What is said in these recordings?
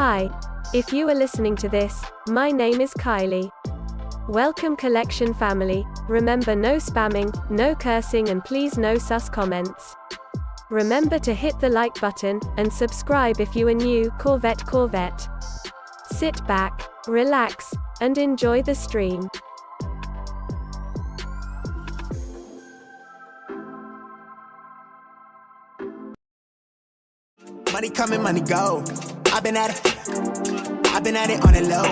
Hi. If you are listening to this, my name is Kylie. Welcome collection family. Remember, no spamming, no cursing, and please no sus comments. Remember to hit the like button and subscribe if you are new. Corvette. Sit back, relax, and enjoy the stream. Money coming, money go. I've been at it on the low.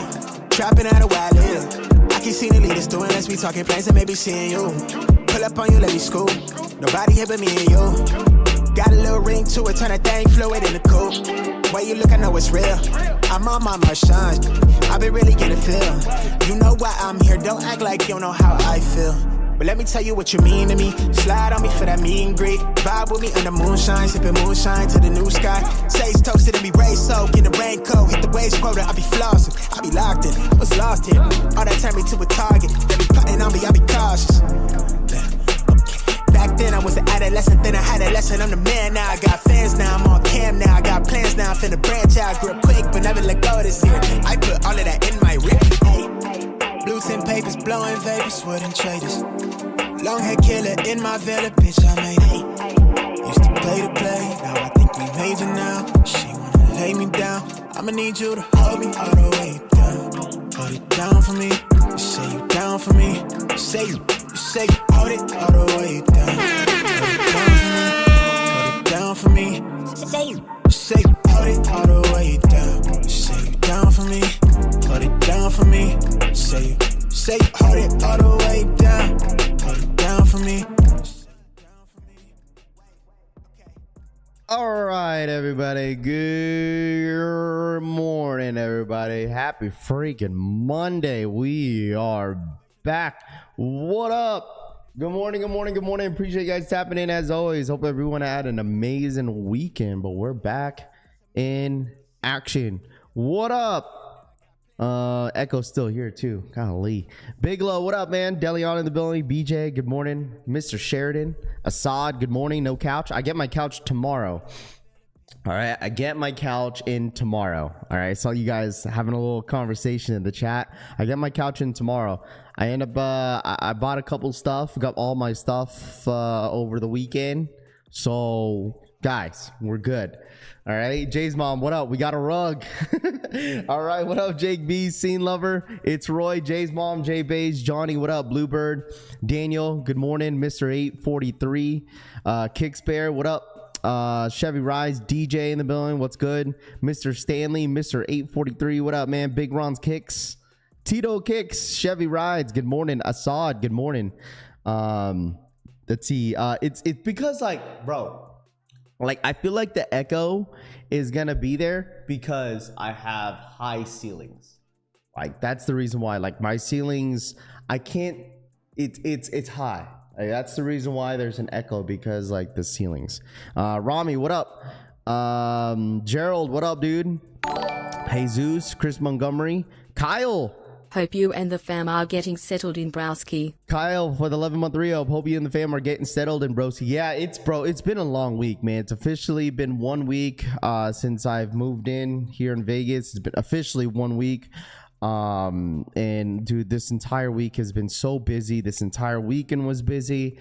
Trapping out of where I live. I keep seeing the leaders doing, let's be talking plans and maybe seeing you. Pull up on you, let me scoop. Nobody here but me and you. Got a little ring to it, turn that thing fluid in the coupe. Way you look, I know it's real. I'm on my Mocha. I've been really getting feel. You know why I'm here, don't act like you don't know how I feel. But let me tell you what you mean to me. Slide on me for that meet and greet. Vibe with me under moonshine, sipping moonshine to the new sky. Taste toasted and be raised soaked in the raincoat. Hit the waves quota, I be flossing, I be locked in. I was lost here. All that turned me to a target. They be plotting on me, I be cautious. Back then I was an adolescent, then I had a lesson. I'm the man now, I got fans now, I'm on cam now, I got plans now, I'm finna branch out, grew up quick, but never let go this year. I put all of that in my rip. Blue tin papers, blowing vapors, wooden traders. Long hair killer in my villa, bitch, I made it. Used to play the play, now I think we major now. She wanna lay me down, I'ma need you to hold me all the way down. Hold it down for me, you say you down for me. You say you hold it all the way down. Hold it down for me, you say you hold it all the way down. You say you down for me, hold it down for me. Say you hold it all the way down. Hold it down for me. All right, everybody. Good morning, everybody. Happy freaking Monday. We are back. What up? Good morning. Appreciate you guys tapping in as always. Hope everyone had an amazing weekend, but we're back in action. What up? Echo's still here too. Golly. Big Low, what up, man? Delion in the building. BJ, good morning. Mr. Sheridan. Assad, good morning. No couch. I get my couch tomorrow. All right, I get my couch in tomorrow. All right, saw you guys having a little conversation in the chat. I get my couch in tomorrow. I end up I bought a couple stuff, got all my stuff over the weekend. So guys, we're good. All right, Jay's mom, what up? We got a rug. All right, what up, Jake B, scene lover? It's Roy, Jay's mom, Jay Bays, Johnny, what up? Bluebird, Daniel, good morning. Mr. 843, Kickspare, what up? Chevy Rise, DJ in the building, what's good? Mr. Stanley, Mr. 843, what up, man? Big Ron's Kicks, Tito Kicks, Chevy Rides, good morning. Assad, good morning. Let's see, it's because, like, bro, like, I feel like the echo is gonna be there because I have high ceilings. Like, that's the reason why. Like, my ceilings, I can't. It's high. Like, that's the reason why there's an echo, because like the ceilings. Rami, what up? Gerald, what up, dude? Jesus, Chris Montgomery, Kyle. Hope you and the fam are getting settled in Browski. Kyle for the 11-month re-up. Hope you and the fam are getting settled in Broski. Yeah, it's been a long week, man. It's officially been 1 week since I've moved in here in Vegas. It's been officially 1 week. And dude, this entire week has been so busy. This entire weekend was busy.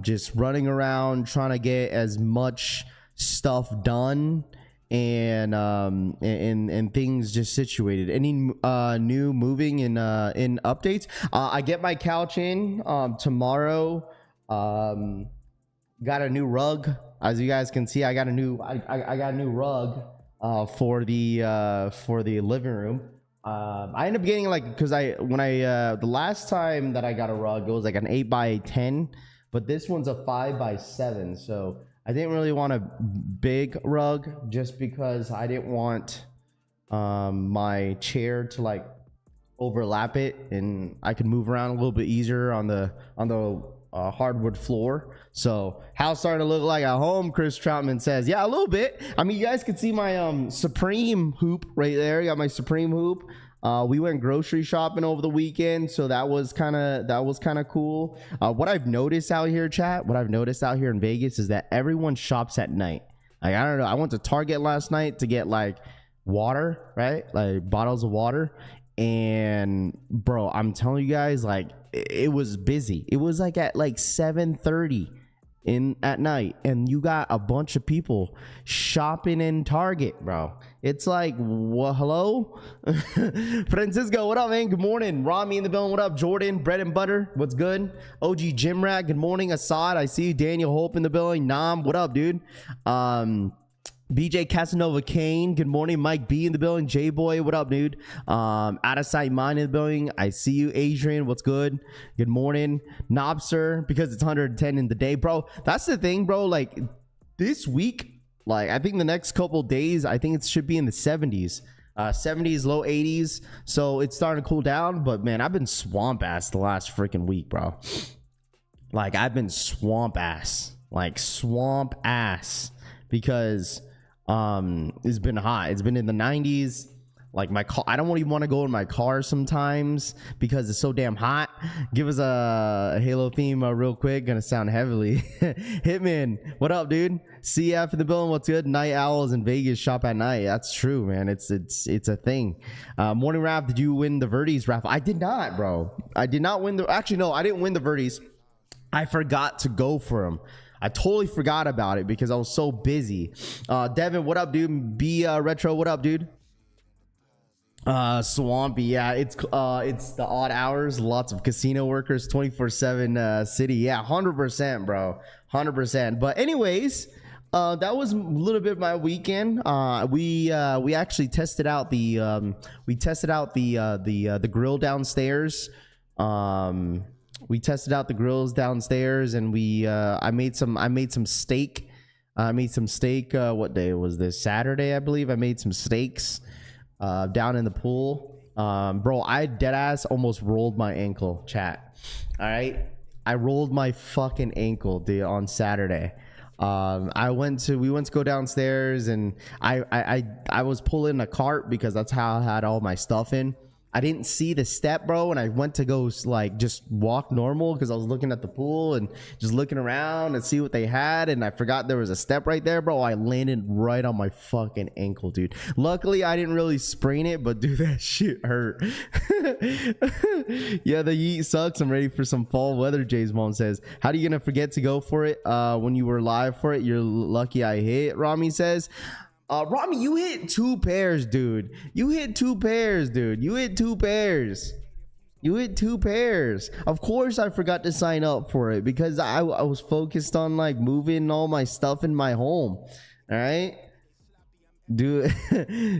Just running around trying to get as much stuff done and things just situated. Any new moving in updates? I get my couch in tomorrow. Got a new rug, as you guys can see. I got a new rug for the living room. I ended up getting, like, because the last time that I got a rug, it was like an 8x10, but this one's a 5x7, so I didn't really want a big rug just because I didn't want my chair to like overlap it, and I could move around a little bit easier on the hardwood floor. So house starting to look like a home, Chris Troutman says. Yeah, a little bit. I mean, you guys can see my Supreme hoop right there. I got my Supreme hoop. We went grocery shopping over the weekend, so that was kind of cool. What I've noticed out here, chat, what I've noticed out here in Vegas is that everyone shops at night. Like, I don't know. I went to Target last night to get like water, right? Like bottles of water. And bro, I'm telling you guys, like it was busy. It was like at like 7:30 in at night, and you got a bunch of people shopping in Target, bro. It's like, well, hello. Francisco, what up, man? Good morning. Rami in the building, what up? Jordan, bread and butter, what's good? OG Jim Rat, good morning. Assad, I see you. Daniel Hope in the building. Nam, what up, dude? BJ Casanova Kane, good morning. Mike B in the building. J Boy, what up, dude? Out of sight mine in the building. I see you. Adrian, what's good? Good morning. Nobster, because it's 110 in the day, bro. That's the thing, bro. Like this week, like I think the next couple days, I think it should be in the 70s. 70s, low 80s. So it's starting to cool down. But man, I've been swamp ass the last freaking week, bro. Like I've been swamp ass. Like swamp ass. Because it's been hot. It's been in the 90s. Like my car, I don't even want to go in my car sometimes because it's so damn hot. Give us a Halo theme real quick. Gonna sound heavily. Hitman, what up, dude? CF in the building, what's good? Night owls in Vegas shop at night. That's true, man. It's a thing. Morning Rap, did you win the Verdy's raffle? I did not, bro. I did not win the. Actually, no, I didn't win the Verdy's. I forgot to go for them. I totally forgot about it because I was so busy. Devin, what up, dude? B Retro, what up, dude? Swampy, yeah, it's the odd hours. Lots of casino workers, 24/7 city. Yeah, 100%, bro, 100%. But anyways, that was a little bit of my weekend. We actually tested out the grill downstairs. We tested out the grills downstairs, and I made some steak. What day was this? Saturday, I believe. I made some steaks down in the pool. Bro, I deadass almost rolled my ankle, chat. All right, I rolled my fucking ankle, dude, on Saturday. We went to go downstairs, and I was pulling a cart because that's how I had all my stuff in. I didn't see the step, bro, and I went to go like just walk normal because I was looking at the pool and just looking around and see what they had, and I forgot there was a step right there, bro. I landed right on my fucking ankle, dude. Luckily, I didn't really sprain it, but dude, that shit hurt. Yeah, the yeet sucks. I'm ready for some fall weather. Jay's mom says, how are you gonna forget to go for it when you were live for it? You're lucky I hit. Rami says, Rami, you hit 2 pairs, dude. You hit 2 pairs. Of course, I forgot to sign up for it because I was focused on like moving all my stuff in my home. All right, dude.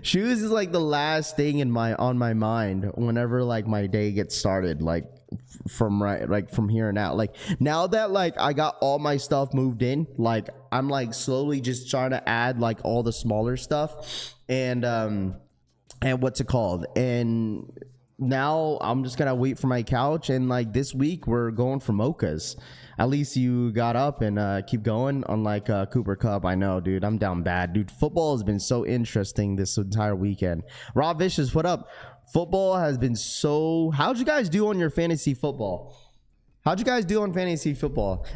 Shoes is like the last thing on my mind whenever like my day gets started. Like from here and out, like now that like I got all my stuff moved in, like I'm like slowly just trying to add like all the smaller stuff and what's it called, and now I'm just gonna wait for my couch, and like this week we're going for Mochas. At least you got up and keep going, unlike Cooper Cup. I know, dude, I'm down bad, dude. Football has been so interesting this entire weekend. Rob Vicious, what up? Football has been so... How'd you guys do on your fantasy football?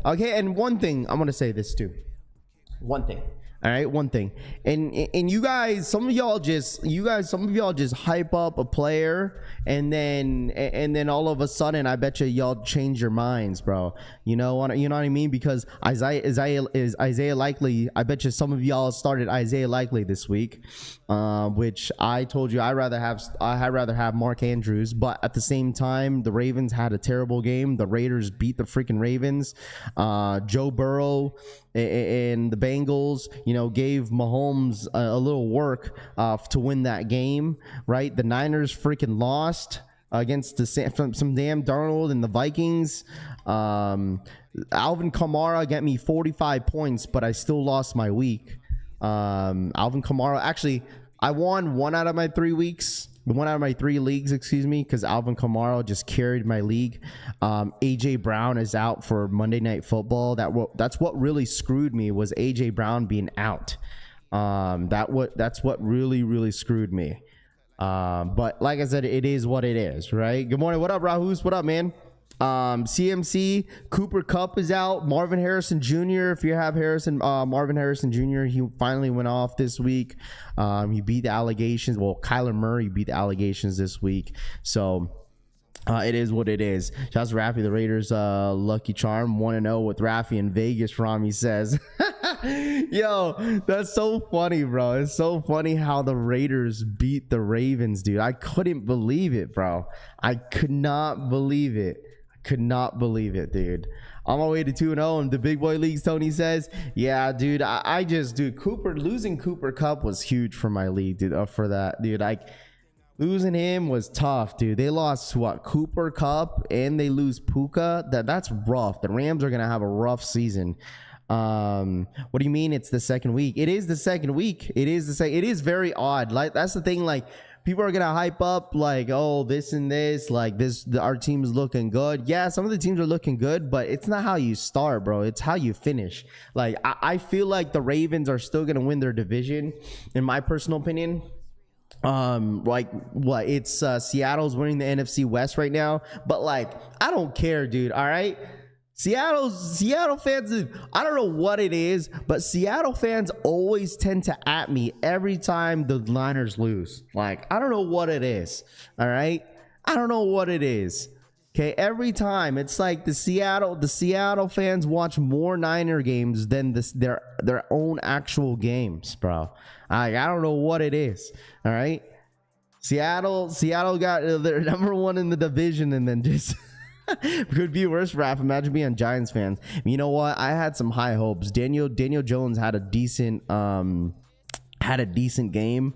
Okay, and one thing, I'm going to say this too. One thing. All right, one thing. And you guys, some of y'all just hype up a player, and then all of a sudden, I bet y'all change your minds, bro. You know what I mean? Because Isaiah Likely. I bet you some of y'all started Isaiah Likely this week, which I told you I'd rather have Mark Andrews. But at the same time, the Ravens had a terrible game. The Raiders beat the freaking Ravens. Joe Burrow and the Bengals, gave Mahomes a little work to win that game, right? The Niners freaking lost against some damn Darnold and the Vikings. Alvin Kamara got me 45 points, but I still lost my week. Alvin Kamara, actually, I won one out of my 3 weeks. One out of my 3 leagues, excuse me, because Alvin Kamara just carried my league. AJ Brown is out for Monday Night Football. That's what really screwed me, was AJ Brown being out. That's what really screwed me. But like I said, it is what it is, right? Good morning. What up, Rahus? What up, man? CMC, Cooper Kupp is out. Marvin Harrison Jr., if you have Marvin Harrison Jr., he finally went off this week. He beat the allegations. Well, Kyler Murray beat the allegations this week. So it is what it is. Shouts to Raffy, the Raiders lucky charm. 1-0 with Raffy in Vegas, Rami says. Yo, that's so funny, bro. It's so funny how the Raiders beat the Ravens, dude. I couldn't believe it, bro. I could not believe it. Could not believe it, dude. On my way to 2-0 in the big boy leagues, Tony says. Yeah, dude, I just, dude, losing Cooper Kupp was huge for my league, dude. For that, dude, losing him was tough, dude. They lost what, Cooper Kupp, and they lose Puka. That's rough. The Rams are gonna have a rough season. What do you mean it's the second week? It is the second week. It is very odd. Like, that's the thing, like, people are gonna hype up like, oh, this and this, like this, our team is looking good. Yeah, some of the teams are looking good, but it's not how you start, bro. It's how you finish. Like, I feel like the Ravens are still gonna win their division, in my personal opinion. Like, what, it's Seattle's winning the NFC West right now, but like, I don't care, dude. All right, Seattle fans, I don't know what it is, but Seattle fans always tend to at me every time the Niners lose. Like, I don't know what it is. All right, I don't know what it is. Okay, every time it's like the Seattle fans watch more Niner games than their own actual games, bro. I don't know what it is. All right, Seattle got their number one in the division, and then just could be worse, Raph. Imagine being a Giants fan. You know what? I had some high hopes. Daniel Jones had a decent game.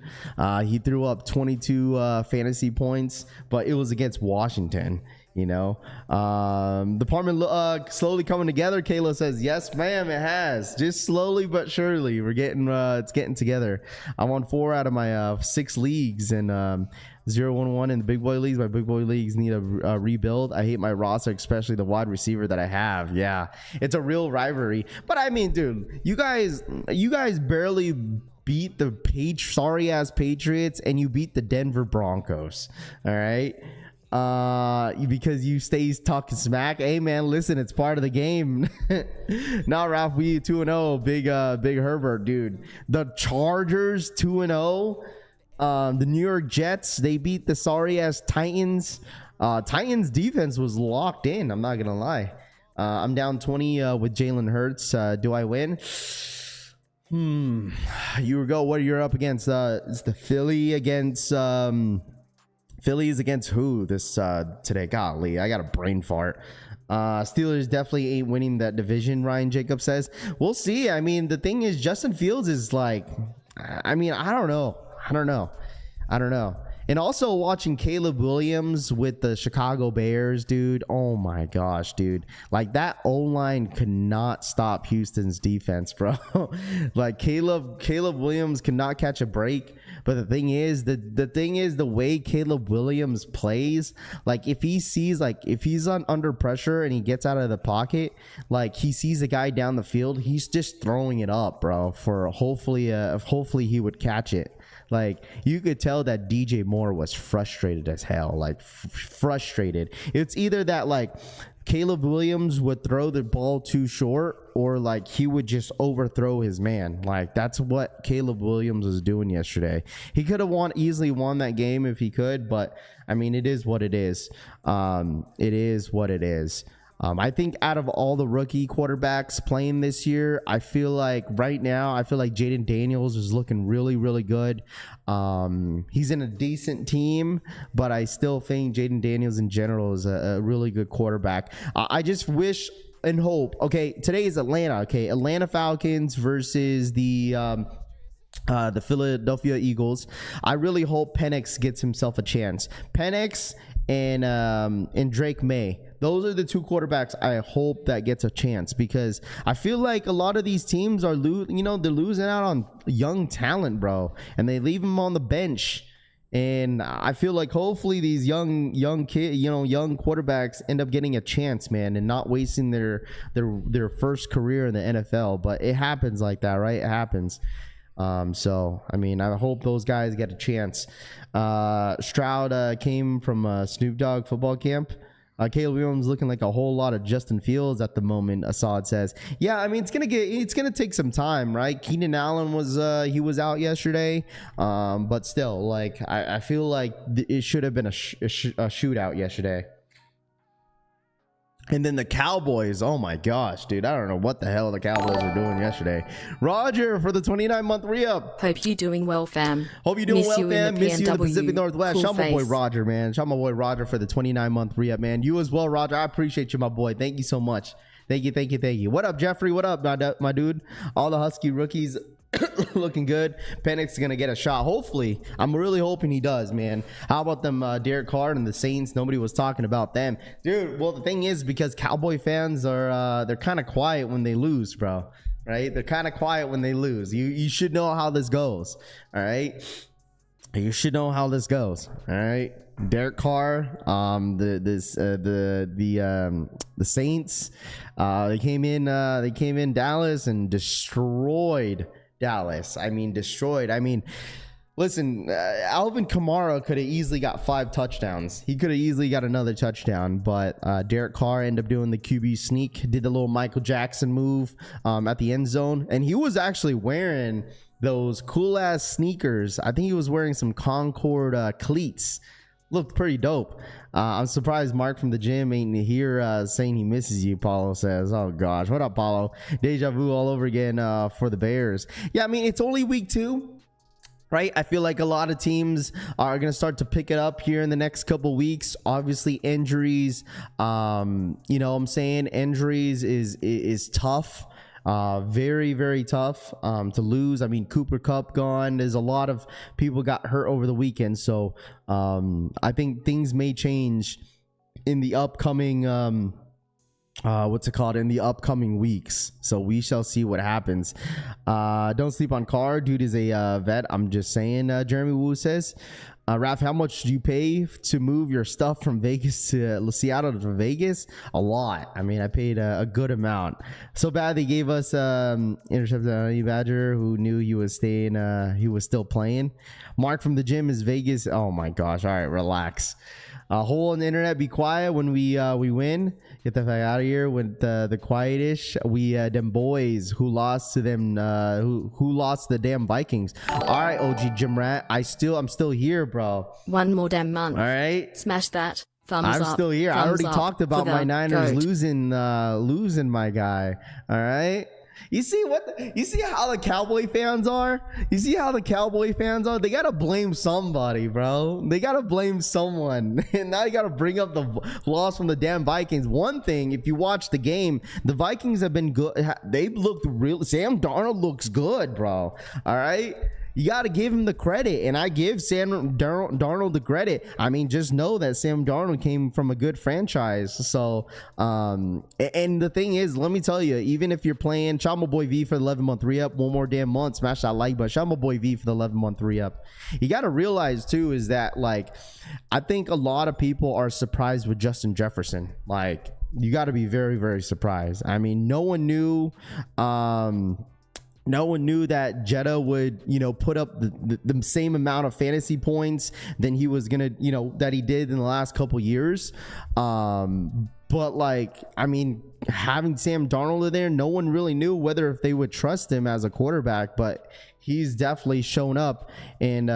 He threw up 22 fantasy points, but it was against Washington. You know, department slowly coming together. Kayla says, yes, ma'am, it has. Just slowly but surely. We're getting, it's getting together. I'm on 4 out of my 6 leagues, and 0-1-1 in the big boy leagues. My big boy leagues need a rebuild. I hate my roster, especially the wide receiver that I have. Yeah, it's a real rivalry. But I mean, dude, you guys barely beat the sorry ass Patriots, and you beat the Denver Broncos. All right. Because you stay talking smack. Hey man, listen, it's part of the game. Now, Ralph, we 2-0. Big Herbert, dude. The Chargers 2-0. The New York Jets, they beat the sorry ass Titans. Titans defense was locked in. I'm not gonna lie. I'm down 20 with Jalen Hurts. Do I win? You go. What you're up against? It's the Philly against Phillies against who this today? Golly, I got a brain fart. Steelers definitely ain't winning that division, Ryan Jacobs says. We'll see. I mean, the thing is, Justin Fields is like, I mean, I don't know. And also watching Caleb Williams with the Chicago Bears, dude. Oh my gosh, dude. Like, that O-line could not stop Houston's defense, bro. Like, Caleb Williams cannot catch a break. But the thing is, the way Caleb Williams plays, like, if he's under pressure and he gets out of the pocket, like, he sees a guy down the field, he's just throwing it up, bro, for hopefully he would catch it. Like, you could tell that DJ Moore was frustrated as hell, like frustrated. It's either that, like, Caleb Williams would throw the ball too short, or like he would just overthrow his man. Like, that's what Caleb Williams was doing yesterday. He could have easily won that game if he could, but I mean, it is what it is. It is what it is. I think out of all the rookie quarterbacks playing this year, I feel like right now, Jaden Daniels is looking really, really good. He's in a decent team, but I still think Jaden Daniels in general is a really good quarterback. I just wish and hope. Okay, today is Atlanta. Okay, Atlanta Falcons versus the Philadelphia Eagles. I really hope Penix gets himself a chance. Penix and Drake May. Those are the 2 quarterbacks I hope that gets a chance, because I feel like a lot of these teams are they're losing out on young talent, bro, and they leave them on the bench. And I feel like hopefully these young quarterbacks end up getting a chance, man, and not wasting their first career in the NFL. But it happens like that, right? It happens. So, I mean, I hope those guys get a chance. Stroud came from Snoop Dogg football camp. Caleb Williams looking like a whole lot of Justin Fields at the moment, Assad says. Yeah, I mean, it's gonna take some time, right? Keenan Allen was out yesterday, but still, like I feel like it should have been a shootout yesterday. And then the Cowboys, oh my gosh, dude, I don't know what the hell the Cowboys were doing yesterday. Roger for the 29-month re-up. Hope you're doing well, fam. Hope you're doing well, fam. Miss you in the Pacific Northwest. Cool Shout my boy face. Roger, man. Shout my boy Roger for the 29-month re-up, man. You as well, Roger. I appreciate you, my boy. Thank you so much. Thank you. What up, Jeffrey? What up, my dude? All the Husky rookies looking good. Penix's gonna get a shot. Hopefully, I'm really hoping he does, man. How about them Derek Carr and the Saints? Nobody was talking about them, dude. Well, the thing is, because Cowboy fans are they're kind of quiet when they lose, bro. Right? They're kind of quiet when they lose. You should know how this goes. All right. You should know how this goes. All right. Derek Carr, the Saints, they came in Dallas and destroyed Dallas. I mean, destroyed. I mean, listen, Alvin Kamara could have easily got 5 touchdowns. He could have easily got another touchdown, but Derek Carr ended up doing the QB sneak, did the little Michael Jackson move at the end zone, and he was actually wearing those cool ass sneakers. I think he was wearing some Concord cleats. Looked pretty dope. I'm surprised Mark from the gym ain't here saying he misses you, Paulo says. Oh gosh, what up, Paulo? Deja vu all over again for the Bears. Yeah, I mean, it's only week 2, right? I feel like a lot of teams are going to start to pick it up here in the next couple weeks. Obviously, injuries, you know what I'm saying? Injuries is tough. Very, very tough to lose. I mean, Cooper Kupp gone. There's a lot of people got hurt over the weekend. So I think things may change in the upcoming, in the upcoming weeks. So we shall see what happens. Don't sleep on Carr. Dude is a vet. I'm just saying, Jeremy Wu says. Raph, how much do you pay to move your stuff from Vegas to Seattle to Vegas? A lot. I mean, I paid a good amount. So bad they gave us intercepted Honey Badger, who knew he was staying. He was still playing. Mark from the gym is Vegas. Oh my gosh! All right, relax. Hole on the internet, be quiet when we win. Get the fuck out of here with the quietish. We them boys who lost to them who lost to the damn Vikings. All right, OG Jim Rat. I'm still here, bro. One more damn month. All right, smash that. Thumbs up. I'm still here. I already talked about my Niners losing my guy. All right. You see how the Cowboy fans are? You see how the Cowboy fans are? They got to blame somebody, bro. They got to blame someone. And now you got to bring up the loss from the damn Vikings. One thing, if you watch the game, the Vikings have been good. They looked real. Sam Darnold looks good, bro. All right. You got to give him the credit, and I give Sam Darnold the credit. I mean, just know that Sam Darnold came from a good franchise. So, and the thing is, let me tell you, even if you're playing, shout my boy V for the 11-month re-up, one more damn month, smash that like button. Shout my boy V for the 11-month re-up. You got to realize, too, is that, like, I think a lot of people are surprised with Justin Jefferson. Like, you got to be very, very surprised. I mean, no one knew that Jetta would, put up the same amount of fantasy points than he was going to, that he did in the last couple years. But like, I mean, having Sam Darnold there, no one really knew whether if they would trust him as a quarterback, but he's definitely shown up and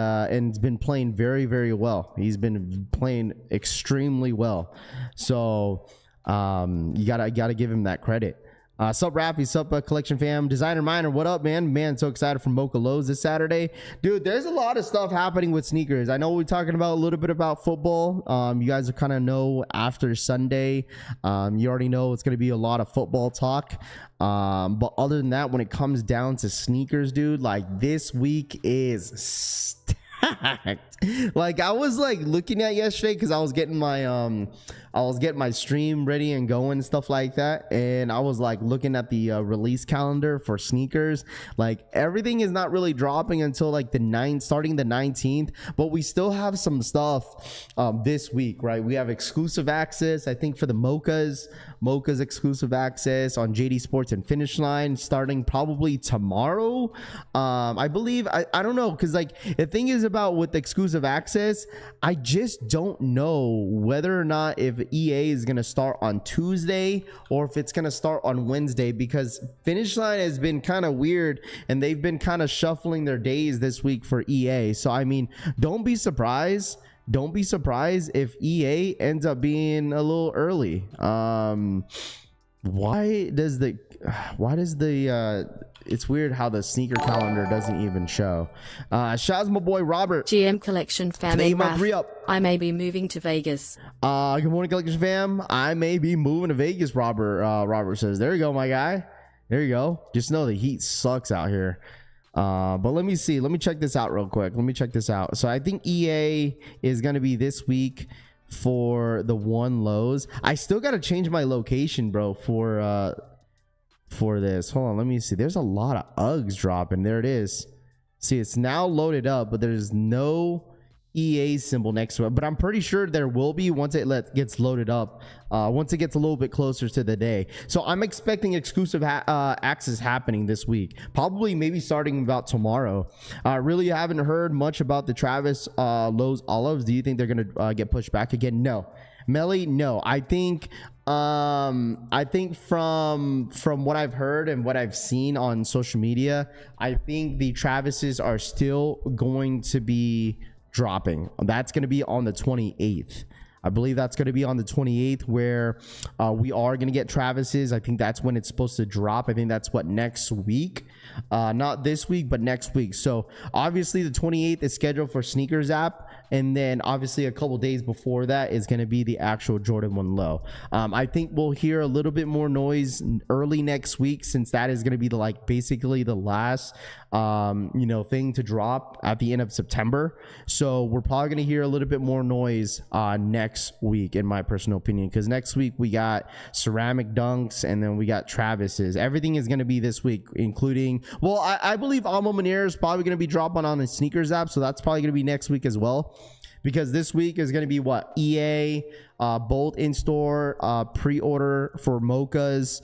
been playing very, very well. He's been playing extremely well. So you gotta give him that credit. Sup Rappy, sup Collection Fam, Designer Miner, what up, man? So excited for Mocha Lows this Saturday. Dude, there's a lot of stuff happening with sneakers. I know we're talking about a little bit about football. You guys kind of know after Sunday, you already know it's going to be a lot of football talk. But other than that, when it comes down to sneakers, dude, like this week is stacked. Like I was like looking at yesterday because I was getting my stream ready and going and stuff like that, and I was like looking at the release calendar for sneakers. Like everything is not really dropping until like starting the 19th, but we still have some stuff this week, right? We have exclusive access, I think, for the Mocha's exclusive access on JD Sports and Finish Line starting probably tomorrow. I believe, I don't know, because like the thing is about with exclusive access, I just don't know whether or not if EA is going to start on Tuesday or if it's going to start on Wednesday, because Finish Line has been kind of weird and they've been kind of shuffling their days this week for EA. So I mean, don't be surprised if EA ends up being a little early. Why does the it's weird how the sneaker calendar doesn't even show. Shaz, my boy Robert. GM Collection fam. Today, and my Raph, re-up. I may be moving to Vegas. Good morning, Collection fam. I may be moving to Vegas, Robert. Robert says, there you go, my guy. There you go. Just know the heat sucks out here. But let me see. Let me check this out real quick. This. So I think EA is going to be this week for the one lows. I still got to change my location, bro, for this. Hold on, let me see. There's a lot of Uggs dropping. There it is. See, it's now loaded up, but there's no EA symbol next to it, but I'm pretty sure there will be once it gets loaded up, once it gets a little bit closer to the day. So I'm expecting exclusive access happening this week, probably maybe starting about tomorrow. Really haven't heard much about the Travis Lowe's Olives. Do you think they're gonna get pushed back again? No. Melly, no. I think from what I've heard and what I've seen on social media, I think the Travises are still going to be dropping. That's going to be on the 28th. I believe that's going to be on the 28th, where we are going to get Travis's. I think that's when it's supposed to drop. I think that's what, next week, not this week, but next week. So obviously the 28th is scheduled for Sneakers app, and then obviously a couple days before that is going to be the actual Jordan 1 low. I think we'll hear a little bit more noise early next week, since that is going to be basically the last thing to drop at the end of September. So we're probably going to hear a little bit more noise next week, in my personal opinion, because next week we got ceramic dunks and then we got Travis's. Everything is going to be this week, including, well, I believe Ma Maniére is probably going to be dropping on the Sneakers app, so that's probably going to be next week as well, because this week is going to be what, EA, both in-store, pre-order for Mochas.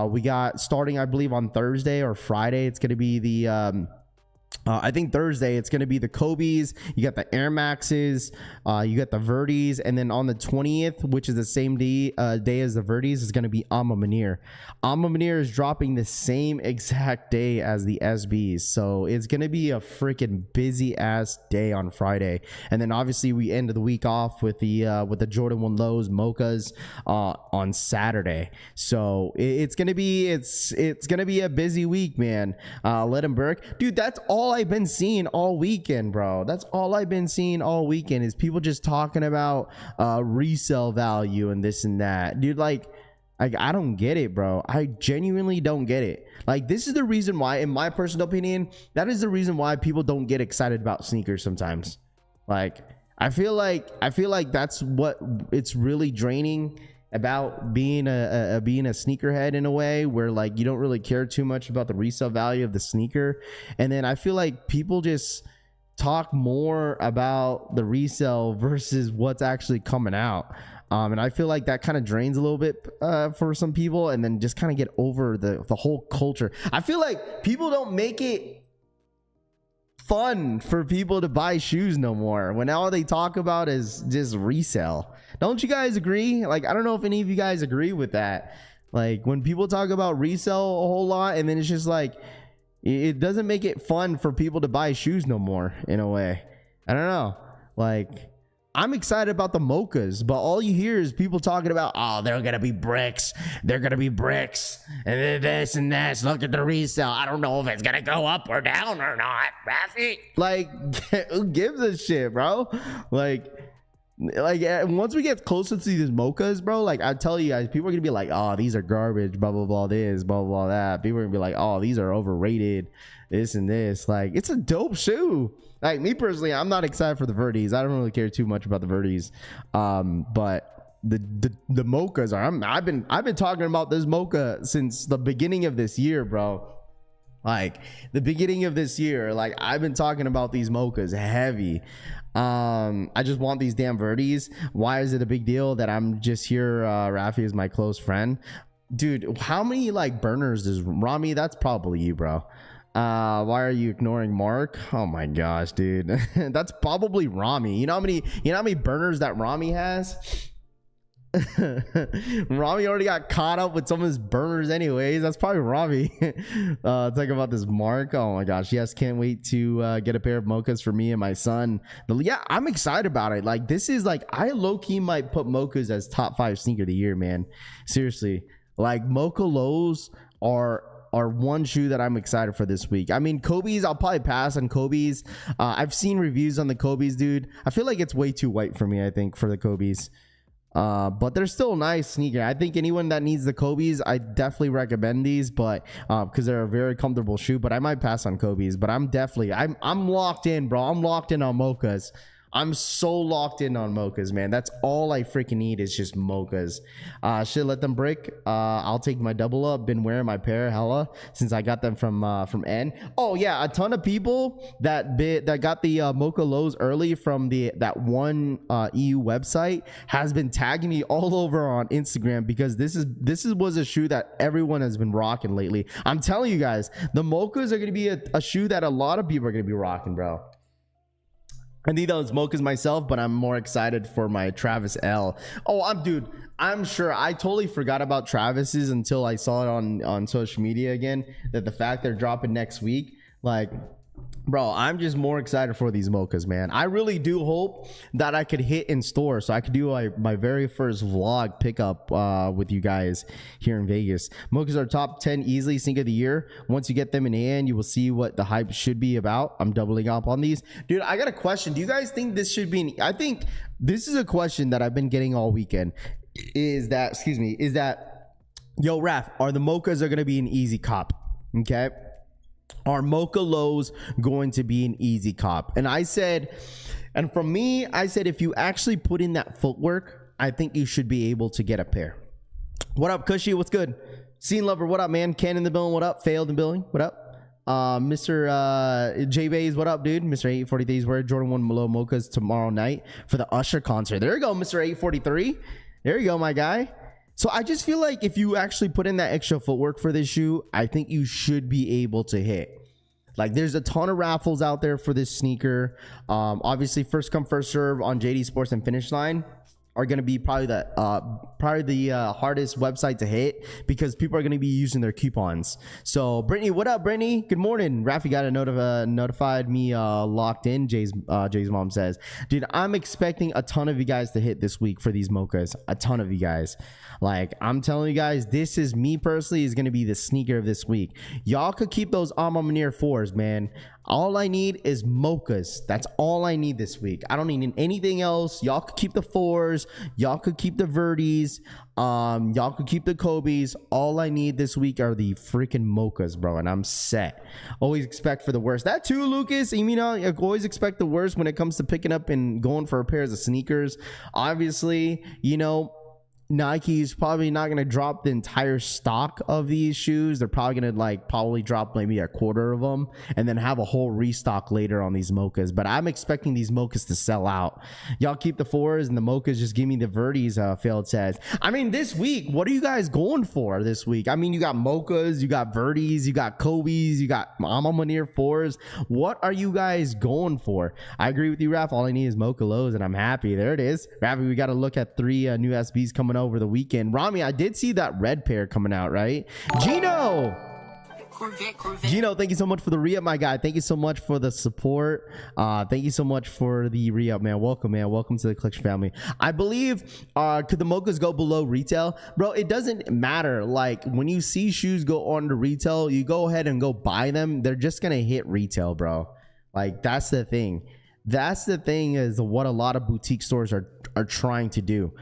We got, starting I believe on Thursday or Friday, it's going to be the I think Thursday it's going to be the Kobe's. You got the Air Maxes, you got the Verdys, and then on the 20th, which is the same day as the Verdys, is going to be Ma Maniére. Ma Maniére is dropping the same exact day as the SBs, so it's going to be a freaking busy ass day on Friday. And then obviously we end the week off with the Jordan 1 lows Mochas on Saturday. So it's going to be a busy week, man. Let him Burke, dude. That's all I've been seeing all weekend, bro. That's all I've been seeing all weekend is people just talking about resale value and this and that, dude. Like I don't get it, bro. I genuinely don't get it. Like, this is the reason why, in my personal opinion, that is the reason why people don't get excited about sneakers sometimes. Like, I feel like that's what it's really draining about being a sneakerhead, in a way where, like, you don't really care too much about the resale value of the sneaker. And then I feel like people just talk more about the resale versus what's actually coming out. And I feel like that kind of drains a little bit for some people, and then just kind of get over the whole culture. I feel like people don't make it fun for people to buy shoes no more, when all they talk about is just resale. Don't you guys agree? Like, I don't know if any of you guys agree with that. Like, when people talk about resale a whole lot, and then it's just like, it doesn't make it fun for people to buy shoes no more, in a way. I don't know. Like, I'm excited about the Mochas, but all you hear is people talking about, oh, they're gonna be bricks, and then this and this. Look at the resale. I don't know if it's gonna go up or down or not, Rafi. Like, who gives a shit, bro? Like once we get closer to these Mochas, bro, like, I tell you guys, people are gonna be like, oh, these are garbage, blah blah blah, this, blah blah blah, that. People are gonna be like, oh, these are overrated, this and this. Like, it's a dope shoe. Like, me personally, I'm not excited for the Verdys. I don't really care too much about the Verdys. But the Mochas are. I've been talking about this Mocha since the beginning of this year, bro. Like, the beginning of this year, like, I've been talking about these Mochas heavy. I just want these damn Verdys. Why is it a big deal that I'm just here? Rafi is my close friend, dude. How many like burners does Rami? That's probably you, bro. Why are you ignoring Mark? Oh my gosh, dude. That's probably Rami. You know how many burners that Rami has? Rami already got caught up with some of his burners anyways. That's probably Rami. Talk about this Mark. Oh my gosh. Yes, can't wait to get a pair of mochas for me and my son. Yeah, I'm excited about it. Like, this is like, I low-key might put mochas as top 5 sneaker of the year, man. Seriously. Like, mocha lows are one shoe that I'm excited for this week. I mean, Kobe's, I'll probably pass on Kobe's. I've seen reviews on the Kobe's, dude. I feel like it's way too white for me, I think, for the Kobe's. But they're still a nice sneaker. I think anyone that needs the Kobe's, I definitely recommend these, but because they're a very comfortable shoe. But I might pass on Kobe's. But I'm locked in, bro. I'm locked in on mochas. I'm so locked in on mochas, man. That's all I freaking need is just mochas. Should let them break. I'll take my double up. Been wearing my pair hella since I got them from N. Oh yeah, a ton of people that got the mocha lows early from that one EU website has been tagging me all over on Instagram because this was a shoe that everyone has been rocking lately. I'm telling you guys, the mochas are gonna be a shoe that a lot of people are gonna be rocking, bro. I need those mochas myself, but I'm more excited for my Travis L. Oh, I'm sure I totally forgot about Travis's until I saw it on social media again, that the fact they're dropping next week. Like, bro, I'm just more excited for these mochas, man. I really do hope that I could hit in store so I could do my very first vlog pickup with you guys here in Vegas. Mochas are top 10 easily sneaker of the year. Once you get them in hand, you will see what the hype should be about. I'm doubling up on these. Dude, I got a question. Do you guys think this should be I think this is a question that I've been getting all weekend. Is that, yo, Raph, are the mochas are going to be an easy cop? Okay. Are mocha lows going to be an easy cop? And I said, and from me, I said, if you actually put in that footwork, I think you should be able to get a pair. What up, Cushy? What's good? Scene Lover, what up, man? Ken in the building, what up? Failed in the building, what up? Mr. J Bays, what up, dude? Mr. 843 is wearing Jordan 1 Malo mochas tomorrow night for the Usher concert. There you go, Mr. 843. There you go, my guy. So I just feel like if you actually put in that extra footwork for this shoe, I think you should be able to hit. Like, there's a ton of raffles out there for this sneaker. Obviously, first come, first serve on JD Sports and Finish Line are going to be probably the hardest website to hit because people are going to be using their coupons. So Brittany, what up, Brittany? Good morning. Rafi got a notified me locked in. Jay's mom says, dude, I'm expecting a ton of you guys to hit this week for these mochas. A ton of you guys. Like, I'm telling you guys, this is me personally is going to be the sneaker of this week. Y'all could keep those Ma Maniére 4s, man. All I need is mochas. That's all I need this week. I don't need anything else. Y'all could keep the 4s. Y'all could keep the Verdys. Y'all could keep the Kobe's. All I need this week are the freaking mochas, bro, and I'm set. Always expect for the worst. That too, Lucas. You know, I always expect the worst when it comes to picking up and going for a pair of sneakers. Obviously, you know, Nike's probably not going to drop the entire stock of these shoes. They're probably going to probably drop maybe a quarter of them and then have a whole restock later on these mochas. But I'm expecting these mochas to sell out. Y'all keep the 4s and the mochas, just give me the Verdys, Failed says. I mean, this week, what are you guys going for this week? I mean, you got mochas, you got Verdys, you got Kobe's, you got Ma Maniére 4s. What are you guys going for? I agree with you, Raph. All I need is mocha lows and I'm happy. There it is. Raph, we got to look at 3 new SBs coming over the weekend. Rami, I did see that red pair coming out, right? Gino, thank you so much for the re-up, my guy. Thank you so much for the support. Thank you so much for the re-up, man. Welcome to the collection family. I believe could the mochas go below retail? Bro, it doesn't matter. Like, when you see shoes go on to retail, you go ahead and go buy them. They're just gonna hit retail, bro. Like, that's the thing. That's the thing, is what a lot of boutique stores are trying to do.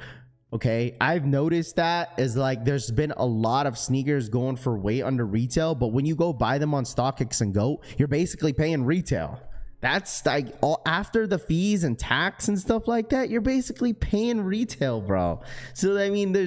Okay, I've noticed that is like there's been a lot of sneakers going for way under retail, but when you go buy them on StockX and Go, you're basically paying retail. That's like all after the fees and tax and stuff like that, you're basically paying retail, bro. So I mean,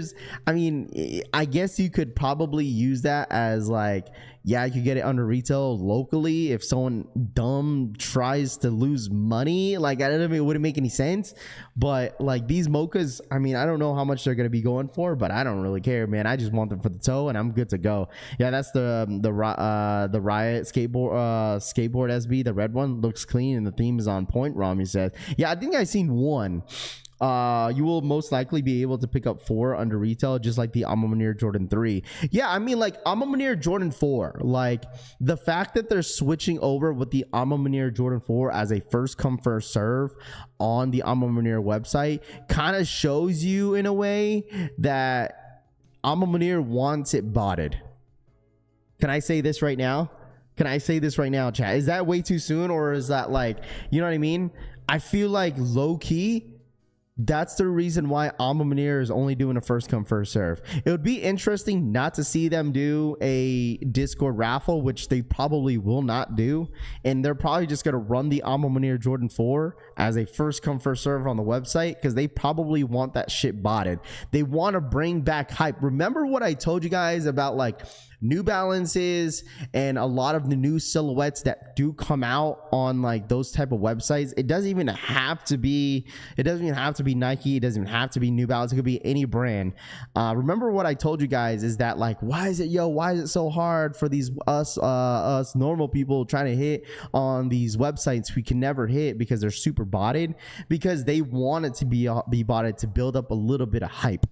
I guess you could probably use that as like, yeah, you could get it under retail locally if someone dumb tries to lose money. Like, I don't know, it wouldn't make any sense. But like these mochas, I mean, I don't know how much they're gonna be going for, but I don't really care, man. I just want them for the toe and I'm good to go. Yeah, that's the Riot skateboard SB, the red one. Looks clean and the theme is on point, Rami says. Yeah, I think I seen one. You will most likely be able to pick up 4 under retail, just like the Ma Maniére Jordan 3. Yeah, I mean, like Ma Maniére Jordan 4, like the fact that they're switching over with the Ma Maniére Jordan 4 as a first come first serve on the Ma Maniére website kind of shows you in a way that Ma Maniére wants it botted. Can I say this right now? Can I say this right now, chat? Is that way too soon, or is that like, you know what I mean? I feel like low key, that's the reason why Ma Maniére is only doing a first come first serve. It would be interesting not to see them do a Discord raffle, which they probably will not do, and they're probably just going to run the Ma Maniére Jordan 4 as a first come first serve on the website, because they probably want that shit botted. They want to bring back hype. Remember what I told you guys about like New Balances and a lot of the new silhouettes that do come out on like those type of websites? It doesn't even have to be Nike. It doesn't even have to be New Balance. It could be any brand. Remember what I told you guys is that like, why is it so hard for these us normal people trying to hit on these websites we can never hit because they're super botted? Because they want it to be botted to build up a little bit of hype.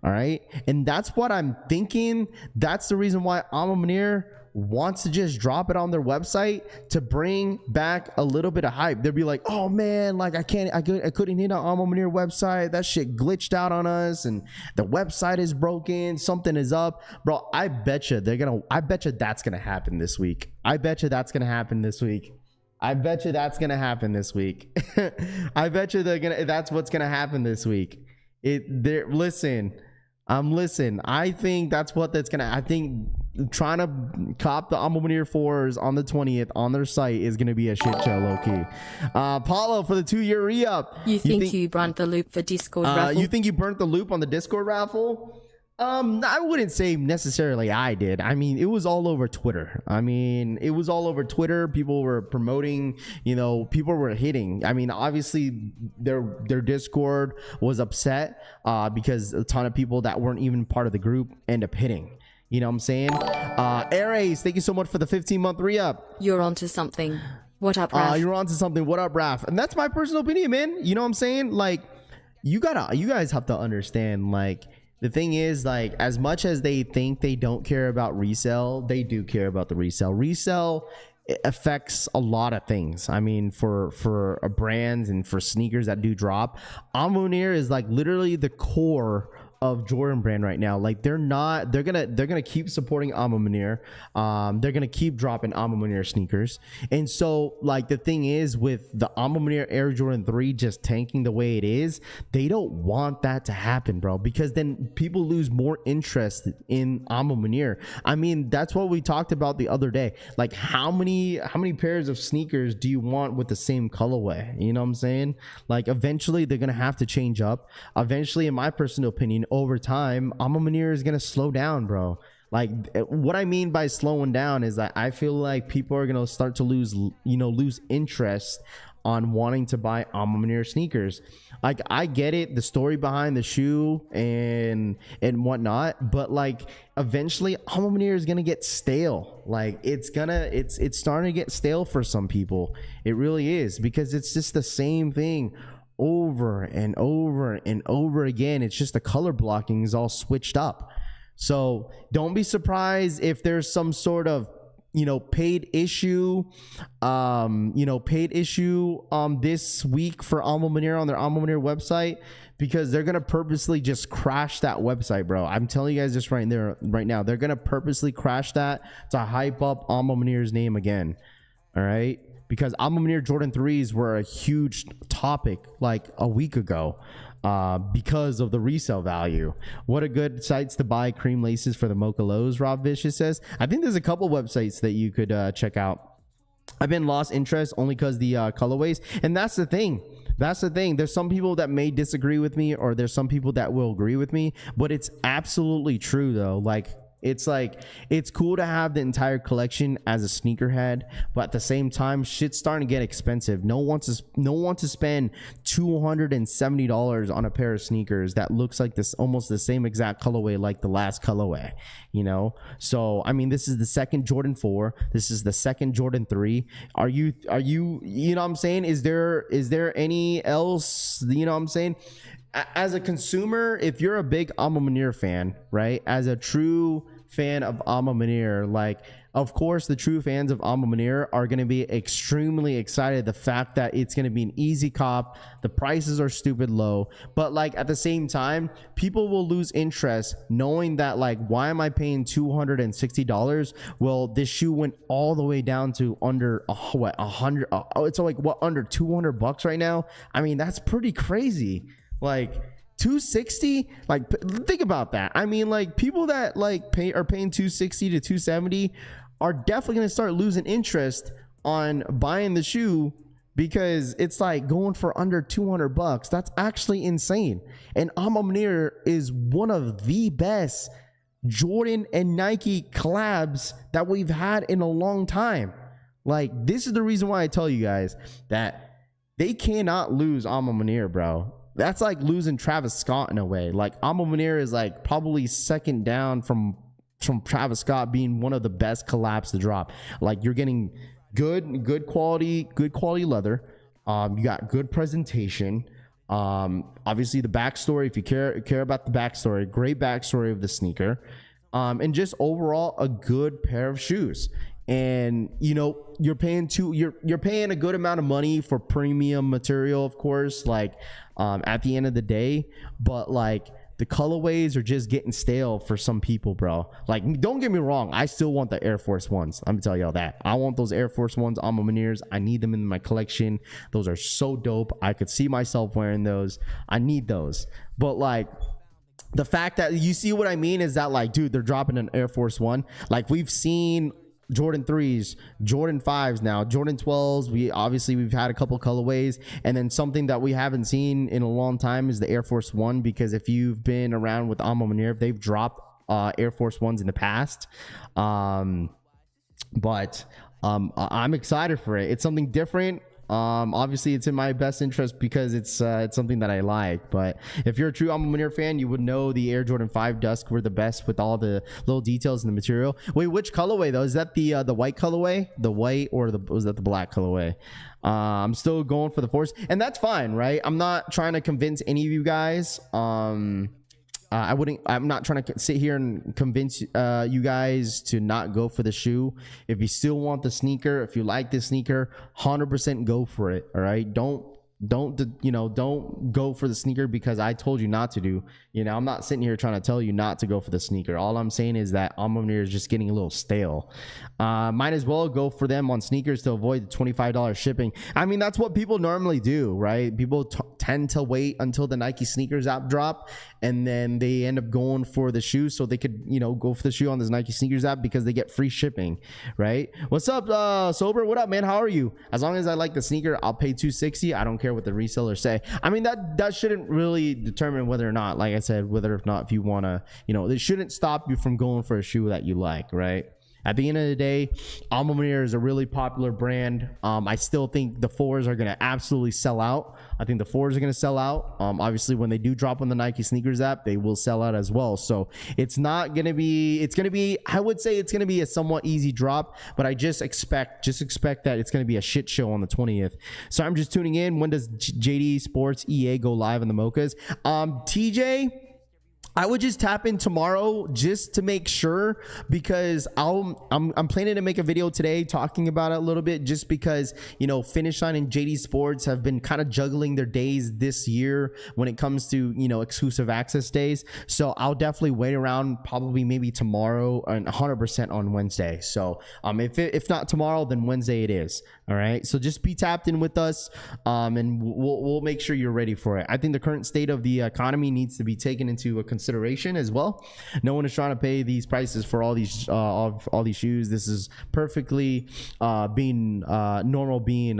All right, and that's what I'm thinking. That's the reason why Ma Maniére wants to just drop it on their website to bring back a little bit of hype. They'll be like, oh man, like I couldn't hit on Ma Maniére website. That shit glitched out on us and the website is broken. Something is up, bro. I bet you that's gonna happen this week. I bet you that's gonna happen this week. I bet you that's what's gonna happen this week. Listen. I think that's gonna. I think trying to cop the Ma Maniére 4s on the 20th on their site is gonna be a shit show, low key. Paulo for the 2-year re-up. You think you burnt the loop for Discord raffle? You think you burnt the loop on the Discord raffle? I wouldn't say necessarily I did. I mean, it was all over Twitter. People were promoting, people were hitting. I mean, obviously their Discord was upset because a ton of people that weren't even part of the group end up hitting. You know what I'm saying? Ares, thank you so much for the 15-month re-up. You're onto something. What up, Raph? You're onto something. What up, Raph? And that's my personal opinion, man. You know what I'm saying? Like, you guys have to understand, like, the thing is, like, as much as they think they don't care about resale, they do care about the resale. Resale affects a lot of things. I mean, for brands and for sneakers that do drop, Ma Maniére is like literally the core of Jordan Brand right now. Like, they're gonna keep supporting Ma Maniére. They're gonna keep dropping Ma Maniére sneakers. And so, like, the thing is, with the Ma Maniére Air Jordan 3 just tanking the way it is, they don't want that to happen, bro, because then people lose more interest in Ma Maniére. I mean, that's what we talked about the other day. Like, how many pairs of sneakers do you want with the same colorway? You know what I'm saying? Like, eventually they're gonna have to change up. Eventually, in my personal opinion, over time, Ma Maniére is gonna slow down, bro. Like, what I mean by slowing down is that I feel like people are gonna start to lose interest on wanting to buy Ma Maniére sneakers. Like, I get it, the story behind the shoe and whatnot, but like, eventually Ma Maniére is gonna get stale. Like, it's starting to get stale for some people. It really is, because it's just the same thing over and over and over again. It's just the color blocking is all switched up. So don't be surprised if there's some sort of paid issue this week for Ma Maniére on their Ma Maniére website, because they're gonna purposely just crash that website, bro. I'm telling you guys this right now. They're gonna purposely crash that to hype up Ma Maniére's name again. All right, because Ma Maniére Jordan 3s were a huge topic like a week ago because of the resale value. What a good sites to buy cream laces for the Mocha lows, Rob Vicious says. I think there's a couple websites that you could check out. I've been lost interest only because the colorways, and that's the thing. There's some people that may disagree with me, or there's some people that will agree with me, but it's absolutely true though. Like, It's like, it's cool to have the entire collection as a sneakerhead, but at the same time, shit's starting to get expensive. No one wants to spend $270 on a pair of sneakers that looks like this, almost the same exact colorway like the last colorway, you know? So I mean, this is the second Jordan 4, this is the second Jordan 3. Are you you know what I'm saying? Is there any else, you know what I'm saying? As a consumer, if you're a big Ma Maniére fan, right? As a true fan of Ma Maniére, like, of course, the true fans of Ma Maniére are going to be extremely excited. The fact that it's going to be an easy cop, the prices are stupid low, but like at the same time, people will lose interest knowing that, like, why am I paying $260? Well, this shoe went all the way down to under what, 100? It's like what, under $200 right now? I mean, that's pretty crazy. Like 260, like think about that. I mean, like people that like are paying 260 to 270 are definitely going to start losing interest on buying the shoe because it's like going for under $200. That's actually insane. And Ma Maniére is one of the best Jordan and Nike collabs that we've had in a long time. Like, this is the reason why I tell you guys that they cannot lose Ma Maniére, bro. That's like losing Travis Scott in a way. Like, Ma Maniére is like probably second down from Travis Scott being one of the best collabs to drop. Like, you're getting good quality leather. You got good presentation. Obviously the backstory, if you care about the backstory, great backstory of the sneaker. And just overall a good pair of shoes. And you know, you're paying a good amount of money for premium material, of course, like at the end of the day, but like the colorways are just getting stale for some people, bro. Like, don't get me wrong, I still want the Air Force Ones. I'm gonna tell y'all that I want those Air Force Ones on Ma Maniéres. I need them in my collection. Those are so dope. I could see myself wearing those. I need those. But like, the fact that, you see what I mean, is that like, dude, they're dropping an Air Force One. Like, we've seen Jordan 3s, Jordan 5s now, Jordan 12s. We've had a couple colorways, and then something that we haven't seen in a long time is the Air Force One, because if you've been around with Ma Maniére, they've dropped Air Force Ones in the past. I'm excited for it. It's something different. Obviously it's in my best interest because it's something that I like. But if you're a true Ma Maniére fan, you would know the Air Jordan 5 Dusk were the best with all the little details in the material. Wait, which colorway though? Is that the white colorway, the white, or was that the black colorway? I'm still going for the force, and that's fine, right? I'm not trying to convince any of you guys. I'm not trying to sit here and convince you guys to not go for the shoe. If you still want the sneaker, if you like this sneaker, 100% go for it. All right, don't go for the sneaker because I told you not to do. You know, I'm not sitting here trying to tell you not to go for the sneaker. All I'm saying is that Ma Maniére is just getting a little stale. Might as well go for them on sneakers to avoid the $25 shipping. I mean, that's what people normally do, right? People tend to wait until the Nike sneakers app drop, and then they end up going for the shoe so they could, go for the shoe on this Nike sneakers app because they get free shipping, right? What's up, Sober? What up, man? How are you? As long as I like the sneaker, I'll pay $260. I don't care what the resellers say. I mean, that shouldn't really determine whether or not, like I said, if you want to, it shouldn't stop you from going for a shoe that you like, right? At the end of the day, Ma Maniére is a really popular brand. I still think the 4s are going to absolutely sell out. I think the 4s are going to sell out. Obviously, when they do drop on the Nike sneakers app, they will sell out as well. So it's not going to be, I would say it's going to be a somewhat easy drop, but I just expect that it's going to be a shit show on the 20th. So I'm just tuning in. When does JD Sports EA go live on the Mochas? TJ, I would just tap in tomorrow just to make sure, because I'm planning to make a video today talking about it a little bit, just because Finish Line and JD Sports have been kind of juggling their days this year when it comes to exclusive access days. So I'll definitely wait around, probably maybe tomorrow, and 100% on Wednesday. So if not tomorrow, then Wednesday it is. All right, so just be tapped in with us, and we'll make sure you're ready for it. I think the current state of the economy needs to be taken into consideration as well. No one is trying to pay these prices for all these shoes. This is perfectly being normal, being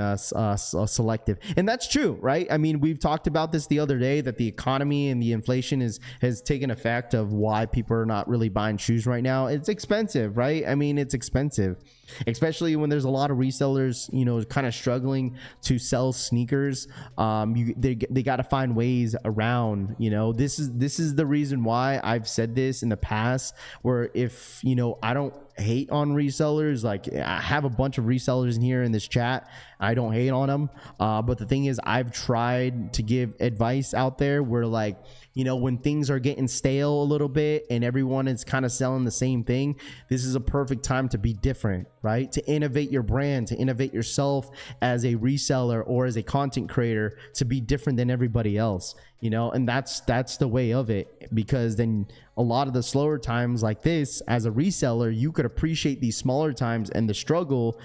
selective, and that's true, right? I mean, we've talked about this the other day, that the economy and the inflation has taken effect of why people are not really buying shoes right now. It's expensive, right? I mean, it's expensive, especially when there's a lot of resellers, kind of struggling to sell sneakers. They got to find ways around. This is the reason why I've said this in the past, where if I don't hate on resellers, like I have a bunch of resellers in here in this chat, I don't hate on them, but the thing is, I've tried to give advice out there where, like, when things are getting stale a little bit and everyone is kind of selling the same thing, this is a perfect time to be different, right? To innovate your brand, to innovate yourself as a reseller or as a content creator, to be different than everybody else, and that's the way of it. Because then a lot of the slower times like this, as a reseller, you could appreciate these smaller times and the struggle,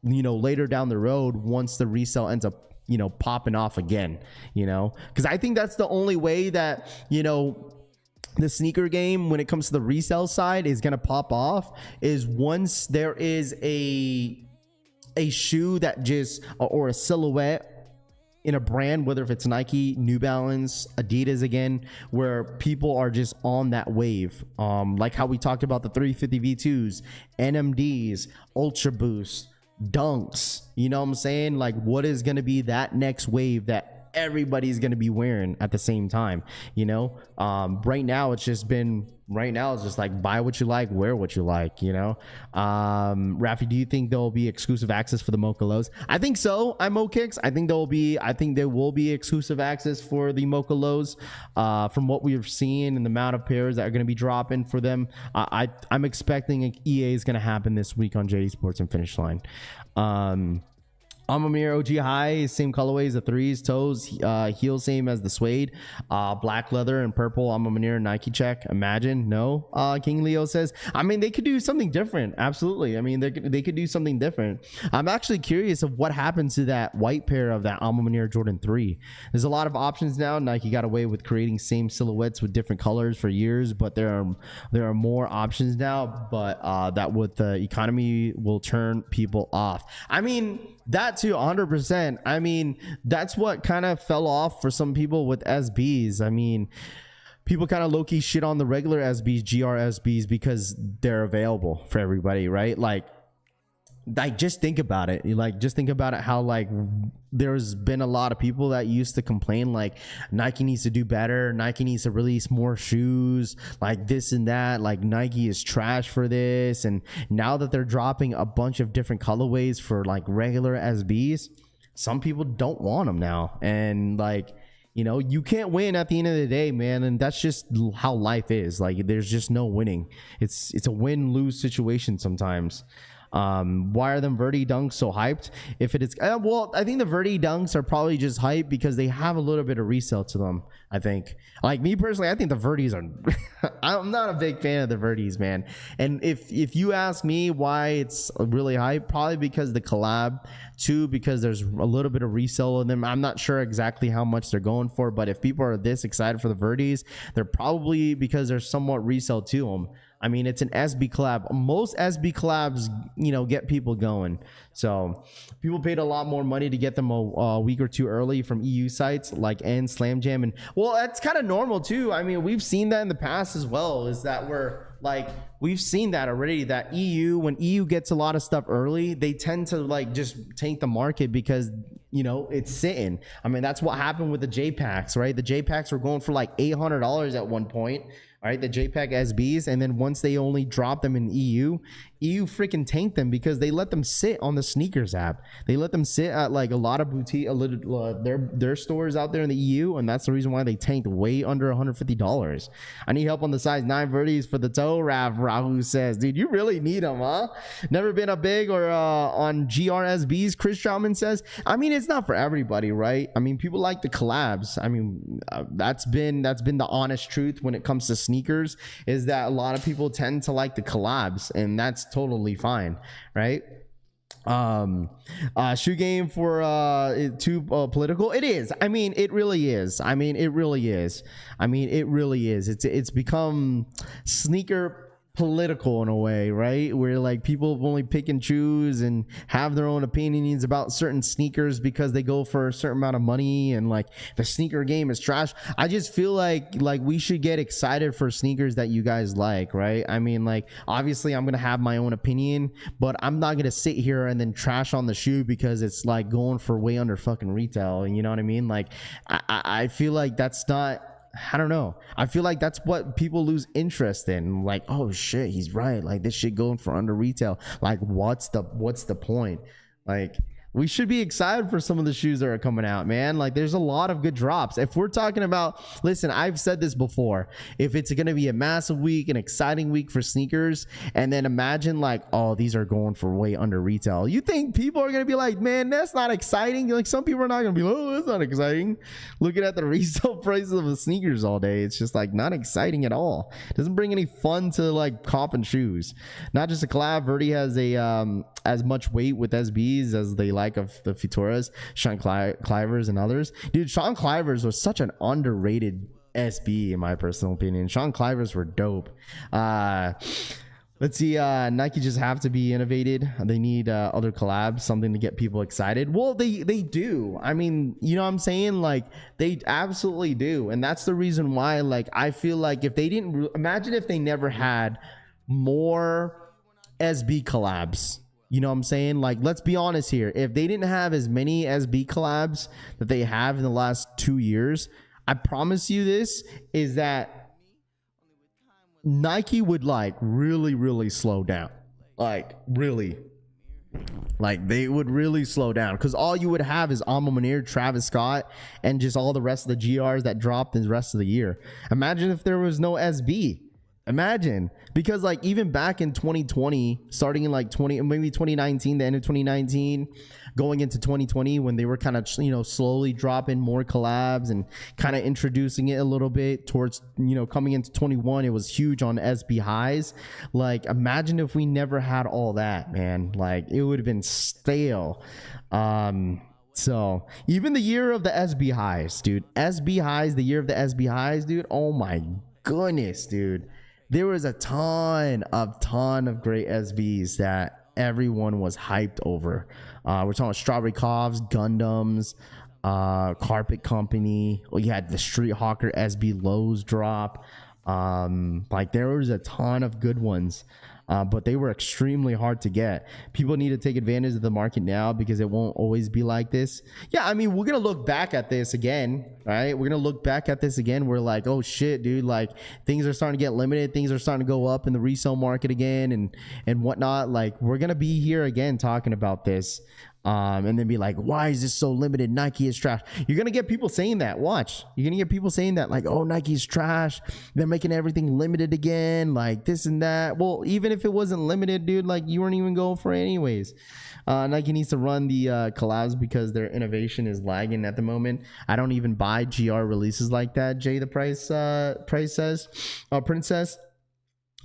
later down the road, once the resale ends up popping off again, because I think that's the only way that the sneaker game, when it comes to the resale side, is going to pop off, is once there is a shoe that just, or a silhouette in a brand, whether if it's Nike, New Balance, Adidas again, where people are just on that wave, like how we talked about the 350 V2s, NMDs, Ultra Boost, Dunks, what I'm saying? Like, what is going to be that next wave that everybody's going to be wearing at the same time? Right now it's just like, buy what you like, wear what you like. Rafi, do you think there'll be exclusive access for the Mocha lows? I think so. I'm Mo-Kicks. I think there will be exclusive access for the Mocha lows, from what we've seen and the amount of pairs that are going to be dropping for them. I'm expecting an EA is going to happen this week on JD Sports and Finish Line. Ma Maniére OG High, same colorways, the threes, toes, heel same as the suede, black leather and purple. Ma Maniére Nike check. Imagine. No. King Leo says, I mean, they could do something different. Absolutely. I mean, they could do something different. I'm actually curious of what happens to that white pair of that Ma Maniére Jordan 3. There's a lot of options now. Nike got away with creating same silhouettes with different colors for years, but there are more options now. But that with the economy will turn people off. I mean, that too, 100%. I mean, that's what kind of fell off for some people with SBs. I mean, people kind of low-key shit on the regular SBs, GR SBs, because they're available for everybody, right? Like just think about it. Just think about it, how like there's been a lot of people that used to complain like Nike needs to do better, Nike needs to release more shoes, like this and that, like Nike is trash for this. And now that they're dropping a bunch of different colorways for like regular SBs, some people don't want them now. And like, you can't win at the end of the day, man. And that's just how life is. Like, there's just no winning. It's a win-lose situation sometimes. Why are them Verdy dunks so hyped? If it is, well, I think the Verdy dunks are probably just hyped because they have a little bit of resale to them. I think, like me personally, I think the Verdys are I'm not a big fan of the Verdys, man. And if you ask me why it's really hyped, probably because the collab, two, because there's a little bit of resale in them. I'm not sure exactly how much they're going for, but if people are this excited for the Verdys, they're probably because there's somewhat resale to them. I mean, it's an SB collab. Most SB collabs, get people going. So people paid a lot more money to get them a week or two early from EU sites like Slam Jam. And well, that's kind of normal too. I mean, we've seen that in the past as well, is that we've seen that already, that when EU gets a lot of stuff early, they tend to like just tank the market because it's sitting. I mean, that's what happened with the JPacks, right? The JPacks were going for like $800 at one point. All right, the JPEG SBs, and then once they only drop them in EU freaking tanked them because they let them sit on the sneakers app. They let them sit at like a lot of boutique, their stores out there in the EU, and that's the reason why they tanked way under $150. I need help on the size 9 Verdys for the toe. Rahu says, dude, you really need them, huh? Never been a big or on GRSBs. Chris Trauman says, I mean, it's not for everybody, right? I mean, people like the collabs. I mean, that's been the honest truth when it comes to sneakers, is that a lot of people tend to like the collabs, and that's totally fine, right? shoe game for too political. It is. I mean, it really is. It's become sneaker political in a way, right? Where like people only pick and choose and have their own opinions about certain sneakers because they go for a certain amount of money, and like the sneaker game is trash. I just feel like we should get excited for sneakers that you guys like, right? I mean, like obviously I'm gonna have my own opinion, but I'm not gonna sit here and then trash on the shoe because it's like going for way under fucking retail. And you know what I mean? Like I feel like that's not, I don't know. I feel like that's what people lose interest in. Like, oh shit, he's right. Like this shit going for under retail. Like, what's the point? Like, we should be excited for some of the shoes that are coming out, man. Like there's a lot of good drops. If we're talking about, listen, I've said this before, if it's going to be a massive week, an exciting week for sneakers, and then imagine like, oh, these are going for way under retail, you think people are going to be like, man, that's not exciting? Like some people are not going to be like, oh, that's not exciting, looking at the resale prices of the sneakers all day. It's just like not exciting at all. It doesn't bring any fun to like copping shoes. Not just a collab. Verdy has a as much weight with SBs as they like of the Futuras, Sean Clivers and others. Dude, Sean Clivers was such an underrated SB in my personal opinion. Sean Clivers were dope. Let's see, Nike just have to be innovated. They need other collabs, something to get people excited. Well, they do. I mean, you know what I'm saying? Like they absolutely do. And that's the reason why, like, I feel like if they didn't, imagine if they never had more SB collabs. You know what I'm saying? Like, let's be honest here. If they didn't have as many SB collabs that they have in the last 2 years, I promise you this is that Nike would like really slow down. Like really. Like they would really slow down because all you would have is Ma Maniére, Travis Scott, and just all the rest of the GRs that dropped in the rest of the year. Imagine if there was no SB. Imagine, because like even back in 2020, starting in like 2019, the end of 2019, going into 2020, when they were kind of, you know, slowly dropping more collabs and kind of introducing it a little bit towards, you know, coming into 21, it was huge on SB highs. Like imagine if we never had all that, man. Like it would have been stale. So even the year of the SB highs, dude, SB highs, the year of the SB highs, dude. Oh my goodness, dude. There was a ton of great SBs that everyone was hyped over. We're talking about Strawberry Coughs, Gundams, Carpet Company. Well, you had the Street Hawker SB Lows drop. Like there was a ton of good ones. But they were extremely hard to get. People need to take advantage of the market now because it won't always be like this. Yeah, I mean, we're going to look back at this again, right? We're going to look back at this again. We're like, oh shit, dude, like things are starting to get limited. Things are starting to go up in the resale market again and whatnot. Like we're going to be here again talking about this. And then be like, why is this so limited? Nike is trash. You're going to get people saying that. Watch. You're going to get people saying that like, oh, Nike's trash. They're making everything limited again. Like this and that. Well, even if it wasn't limited, dude, like you weren't even going for it anyways. Nike needs to run the collabs because their innovation is lagging at the moment. I don't even buy GR releases like that. Jay, the price says, Princess.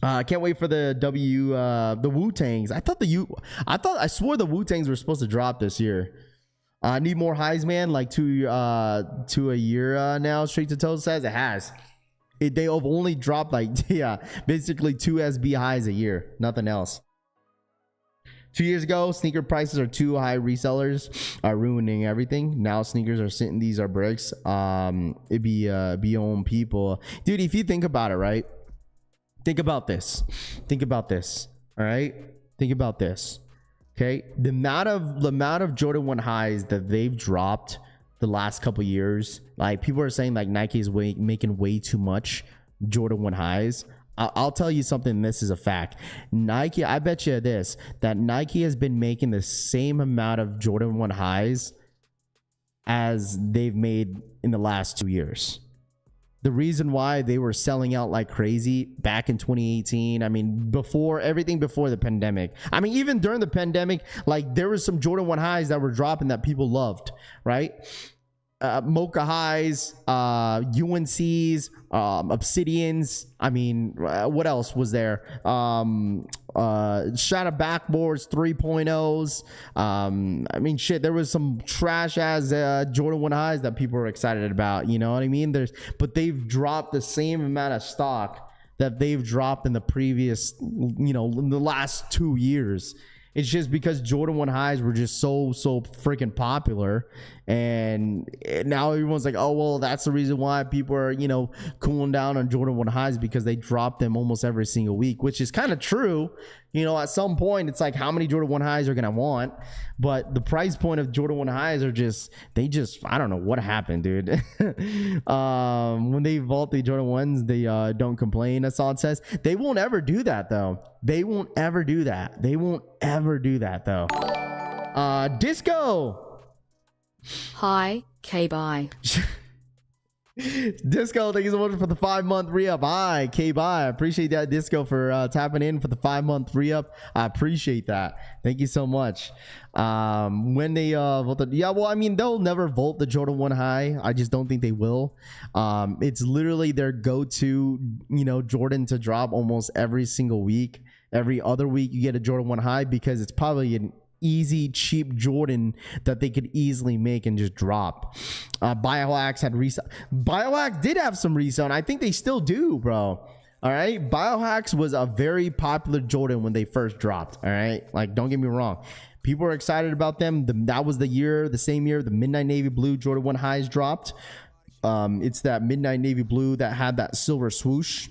I can't wait for the Wu-Tangs. I swore the Wu-Tangs were supposed to drop this year. Need more highs, man. Like to a year now. Straight to Toe says it has. They have only dropped like basically 2 SB highs a year. Nothing else. 2 years ago, sneaker prices are too high. Resellers are ruining everything. Now sneakers are sitting. These are bricks. It'd be on people, dude. If you think about it, right? Think about this. All right. Think about this. Okay. The amount of Jordan 1 highs that they've dropped the last couple years, like people are saying like Nike is making way too much Jordan 1 highs. I'll tell you something. This is a fact. Nike, I bet you this, that Nike has been making the same amount of Jordan 1 highs as they've made in the last 2 years. The reason why they were selling out like crazy back in 2018, I mean, before the pandemic. I mean, even during the pandemic, like there was some Jordan 1 highs that were dropping that people loved, right? Mocha highs, UNCs, Obsidians. I mean, what else was there? Shadow backboards 3.0s. I mean, shit, there was some trash ass Jordan 1 highs that people were excited about. You know what I mean? But they've dropped the same amount of stock that they've dropped in the previous, in the last 2 years. It's just because Jordan 1 highs were just so freaking popular, and now everyone's like, oh well, that's the reason why people are cooling down on Jordan 1 highs, because they drop them almost every single week, which is kind of true. At some point it's like, how many Jordan 1 highs are gonna want? But the price point of Jordan 1 highs are I don't know what happened, dude. When they vault the Jordan 1s, they don't complain, as Assad says. They won't ever do that though. They won't ever do that though. Disco. Hi, K-bye. Disco, thank you so much for the 5-month re-up. Hi, K-bye. I appreciate that, Disco, for tapping in for the 5-month re-up. I appreciate that. Thank you so much. When they voted, they'll never vote the Jordan 1 high. I just don't think they will. It's literally their go-to, Jordan to drop almost every single week. Every other week you get a Jordan 1 high, because it's probably an easy, cheap Jordan that they could easily make and just drop. Biohacks had resale. Biohacks did have some resale, and I think they still do, bro. All right, Biohacks was a very popular Jordan when they first dropped. All right, like, don't get me wrong, people were excited about them. That was the same year the midnight navy blue Jordan 1 highs dropped. It's that midnight navy blue that had that silver swoosh.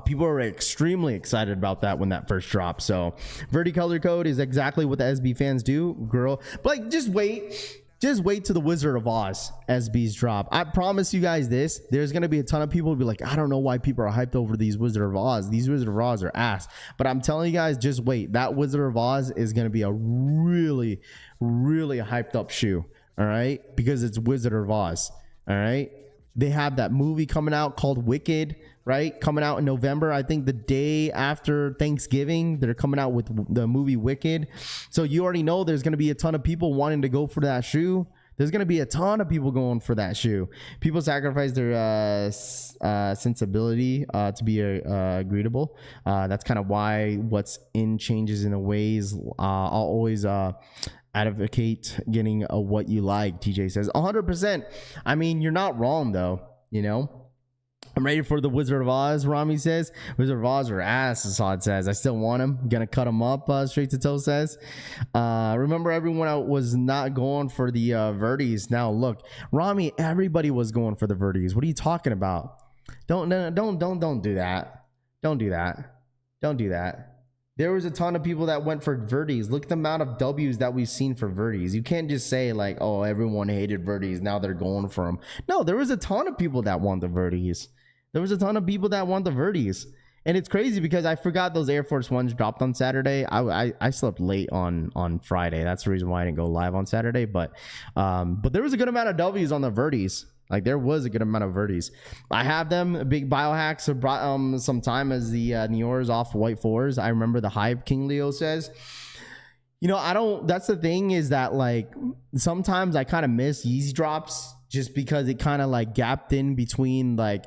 People are extremely excited about that when that first dropped. So Verdy color code is exactly what the SB fans do, girl. But like, just wait till the Wizard of Oz SBs drop. I promise you guys this, there's gonna be a ton of people who be like, I don't know why people are hyped over these Wizard of Oz. These Wizard of Oz are ass. But I'm telling you guys, just wait. That Wizard of Oz is gonna be a really, really hyped up shoe. All right, because it's Wizard of Oz. All right, they have that movie coming out called Wicked, right? Coming out in November. I think the day after Thanksgiving, they're coming out with the movie Wicked. So you already know there's going to be a ton of people wanting to go for that shoe. There's going to be a ton of people going for that shoe. People sacrifice their sensibility to be agreeable. That's kind of why what's in changes in the ways. I'll always advocate getting what you like. TJ says 100%. I mean, you're not wrong though. I'm ready for the Wizard of Oz. Rami says Wizard of Oz are ass. Assad says I still want him. Gonna cut him up. Straight to toe says. Remember, everyone was not going for the Verdys. Now look, Rami, everybody was going for the Verdys. What are you talking about? Don't do that. Don't do that. Don't do that. There was a ton of people that went for Verdys. Look at the amount of W's that we've seen for Verdys. You can't just say like, oh, everyone hated Verdys, now they're going for them. No, there was a ton of people that want the Verdys. There was a ton of people that want the Verdys. And it's crazy because I forgot those Air Force Ones dropped on Saturday. I slept late on Friday. That's the reason why I didn't go live on Saturday. But there was a good amount of W's on the Verdys. Like, there was a good amount of Verdys. I have them. Big Biohacks have brought some time as the Neors off white 4s. I remember the hype, King Leo says. That's the thing, is that like sometimes I kind of miss Yeezy drops just because it kind of like gapped in between like,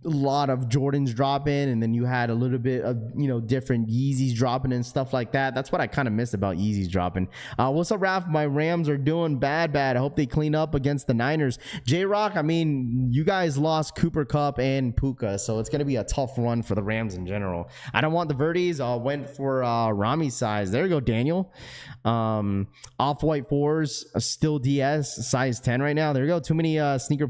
a lot of Jordans dropping, and then you had a little bit of different Yeezys dropping and stuff like that. That's what I kind of miss about Yeezys dropping. What's up, Ralph? My Rams are doing bad. I hope they clean up against the Niners. J-Rock, I mean, you guys lost Cooper Kupp and Puka, so it's gonna be a tough run for the Rams in general. I don't want the Verdys. Went for Rami size. There you go, Daniel. Off-white 4s, still DS size 10 right now. There you go. Too many sneaker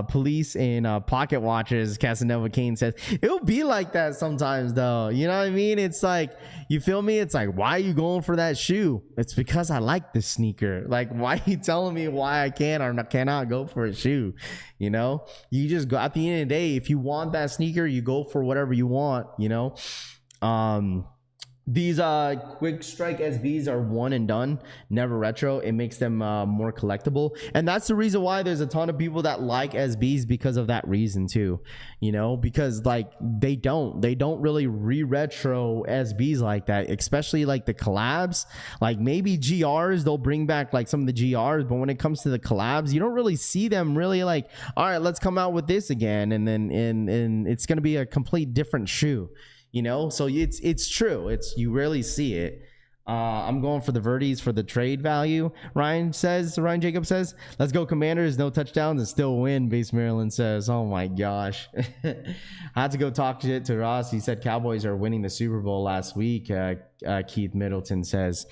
police and pocket watches. Casanova Kane says it'll be like that sometimes though. You know what I mean? It's like, you feel me? It's like, why are you going for that shoe? It's because I like this sneaker. Like, why are you telling me why I can or cannot go for a shoe? You just go. At the end of the day, if you want that sneaker, you go for whatever you want. These quick strike SBs are one and done, never retro. It makes them more collectible, and that's the reason why there's a ton of people that like SBs, because of that reason too, you know, because like they don't really re-retro SBs like that, especially like the collabs. Like maybe GRs, they'll bring back like some of the GRs, but when it comes to the collabs, you don't really see them really like, all right, let's come out with this again, and then and it's gonna be a complete different shoe. You know, so it's true. You rarely see it. I'm going for the Verdys for the trade value. Ryan Jacob says, let's go Commanders, no touchdowns and still win. Base Maryland says, oh my gosh. I had to go talk shit to Ross. He said Cowboys are winning the Super Bowl last week. Keith Middleton says,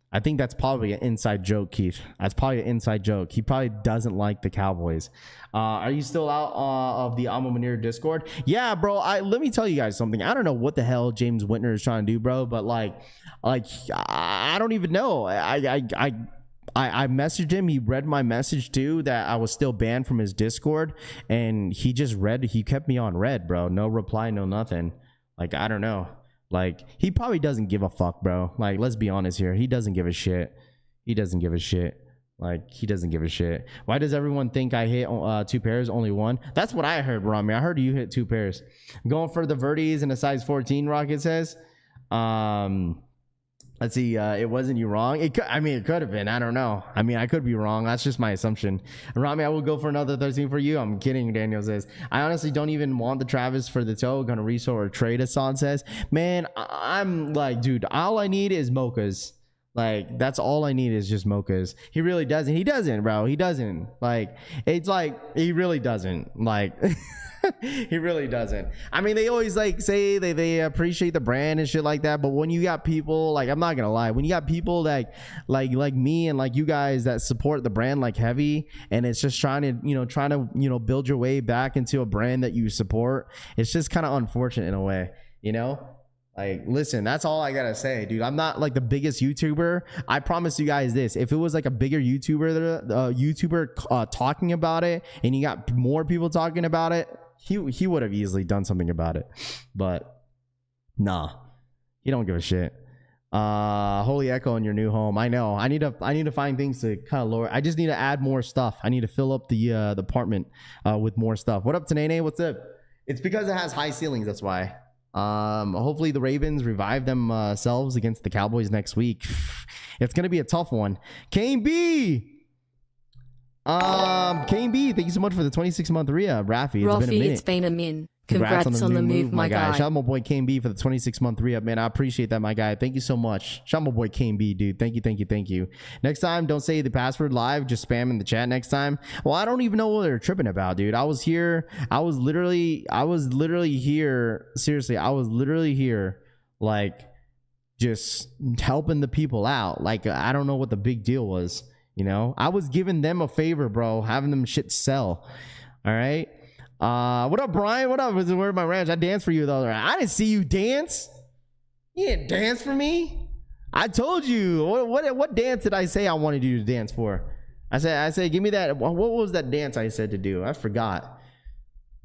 I think that's probably an inside joke, Keith. That's probably an inside joke. He probably doesn't like the Cowboys. Are you still out of the Ma Maniére Discord? Yeah, bro. Let me tell you guys something. I don't know what the hell James Whitner is trying to do, bro. But like I don't even know. I messaged him. He read my message too, that I was still banned from his Discord, and he kept me on red, bro. No reply, no nothing. Like, I don't know. Like, he probably doesn't give a fuck, bro. Like, let's be honest here. He doesn't give a shit. He doesn't give a shit. Like, he doesn't give a shit. Why does everyone think I hit 2 pairs, only 1? That's what I heard, Rami. I heard you hit 2 pairs. I'm going for the Verdys in a size 14, Rocket says. Let's see. It wasn't you wrong. It could have been. I don't know. I mean, I could be wrong. That's just my assumption. Rami, I will go for another 13 for you. I'm kidding. Daniel says, I honestly don't even want the Travis for the toe. Gonna resell or trade, Hassan says. Man, I'm like, dude, all I need is Mochas. Like, that's all I need is just Mochas. He really doesn't. He doesn't, bro. He doesn't. Like, it's like, he really doesn't. Like, he really doesn't. I mean, they always like say they appreciate the brand and shit like that, but when you got people, like, I'm not gonna lie, when you got people like me and like you guys that support the brand like heavy, and it's just trying to build your way back into a brand that you support, it's just kind of unfortunate in a way, you know. Like, listen, that's all I gotta say, dude. I'm not like the biggest YouTuber. I promise you guys this: if it was like a bigger YouTuber talking about it, and you got more people talking about it, he would have easily done something about it. But nah, he don't give a shit. Holy Echo in your new home. I know. I need to find things to kind of lower. I just need to add more stuff. I need to fill up the apartment with more stuff. What up, Tanene? What's up? It's because it has high ceilings. That's why. Hopefully the Ravens revive themselves against the Cowboys next week. It's gonna be a tough one. Kane B, thank you so much for the 26-month Rhea. Rafi, It's been a minute. Congrats on the move, my guy. Shout out my boy Kane B for the 26-month re-up, man. I appreciate that, my guy. Thank you so much. Shout out my boy Kane B, dude. Thank you. Next time, don't say the password live. Just spam in the chat next time. Well, I don't even know what they're tripping about, dude. I was literally here. Seriously, I was literally here, like, just helping the people out. Like, I don't know what the big deal was, you know? I was giving them a favor, bro. Having them shit sell. All right? What up, Brian? What up? Where's my ranch? I danced for you the other night. I didn't see you dance. You didn't dance for me. I told you. What dance did I say I wanted you to dance for? I said, give me that. What was that dance I said to do? I forgot.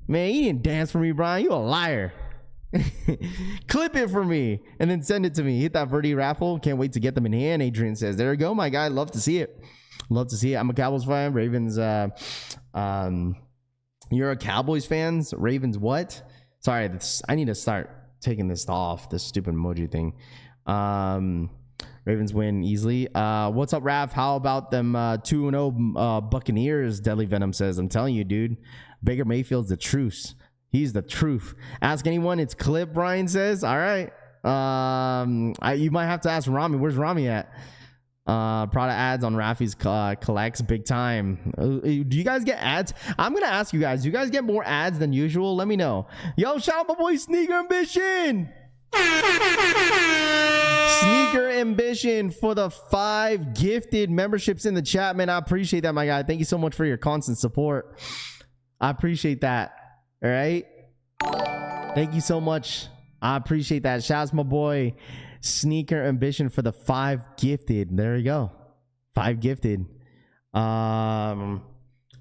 Man, you didn't dance for me, Brian. You a liar. Clip it for me and then send it to me. Hit that Verdy raffle. Can't wait to get them in hand. Adrian says, there you go, my guy. Love to see it. I'm a Cowboys fan. Ravens, you're a Cowboys fans? Ravens what? Sorry, I need to start taking this off, this stupid emoji thing. Ravens win easily. What's up, Raph? How about them 2-0 Buccaneers? Deadly Venom says, I'm telling you, dude, Baker Mayfield's the truth. He's the truth. Ask anyone, it's clip, Brian says. All right. You might have to ask Rami. Where's Rami at? Product ads on Rafi's collects big time. Do you guys get ads? I'm gonna ask you guys, do you guys get more ads than usual? Let me know. Yo, shout out my boy Sneaker Ambition for the 5 gifted memberships in the chat, man. I appreciate that, my guy. Thank you so much for your constant support. I appreciate that. All right, thank you so much. I appreciate that. Shout out to my boy Sneaker Ambition for the 5 gifted. There you go. 5 gifted.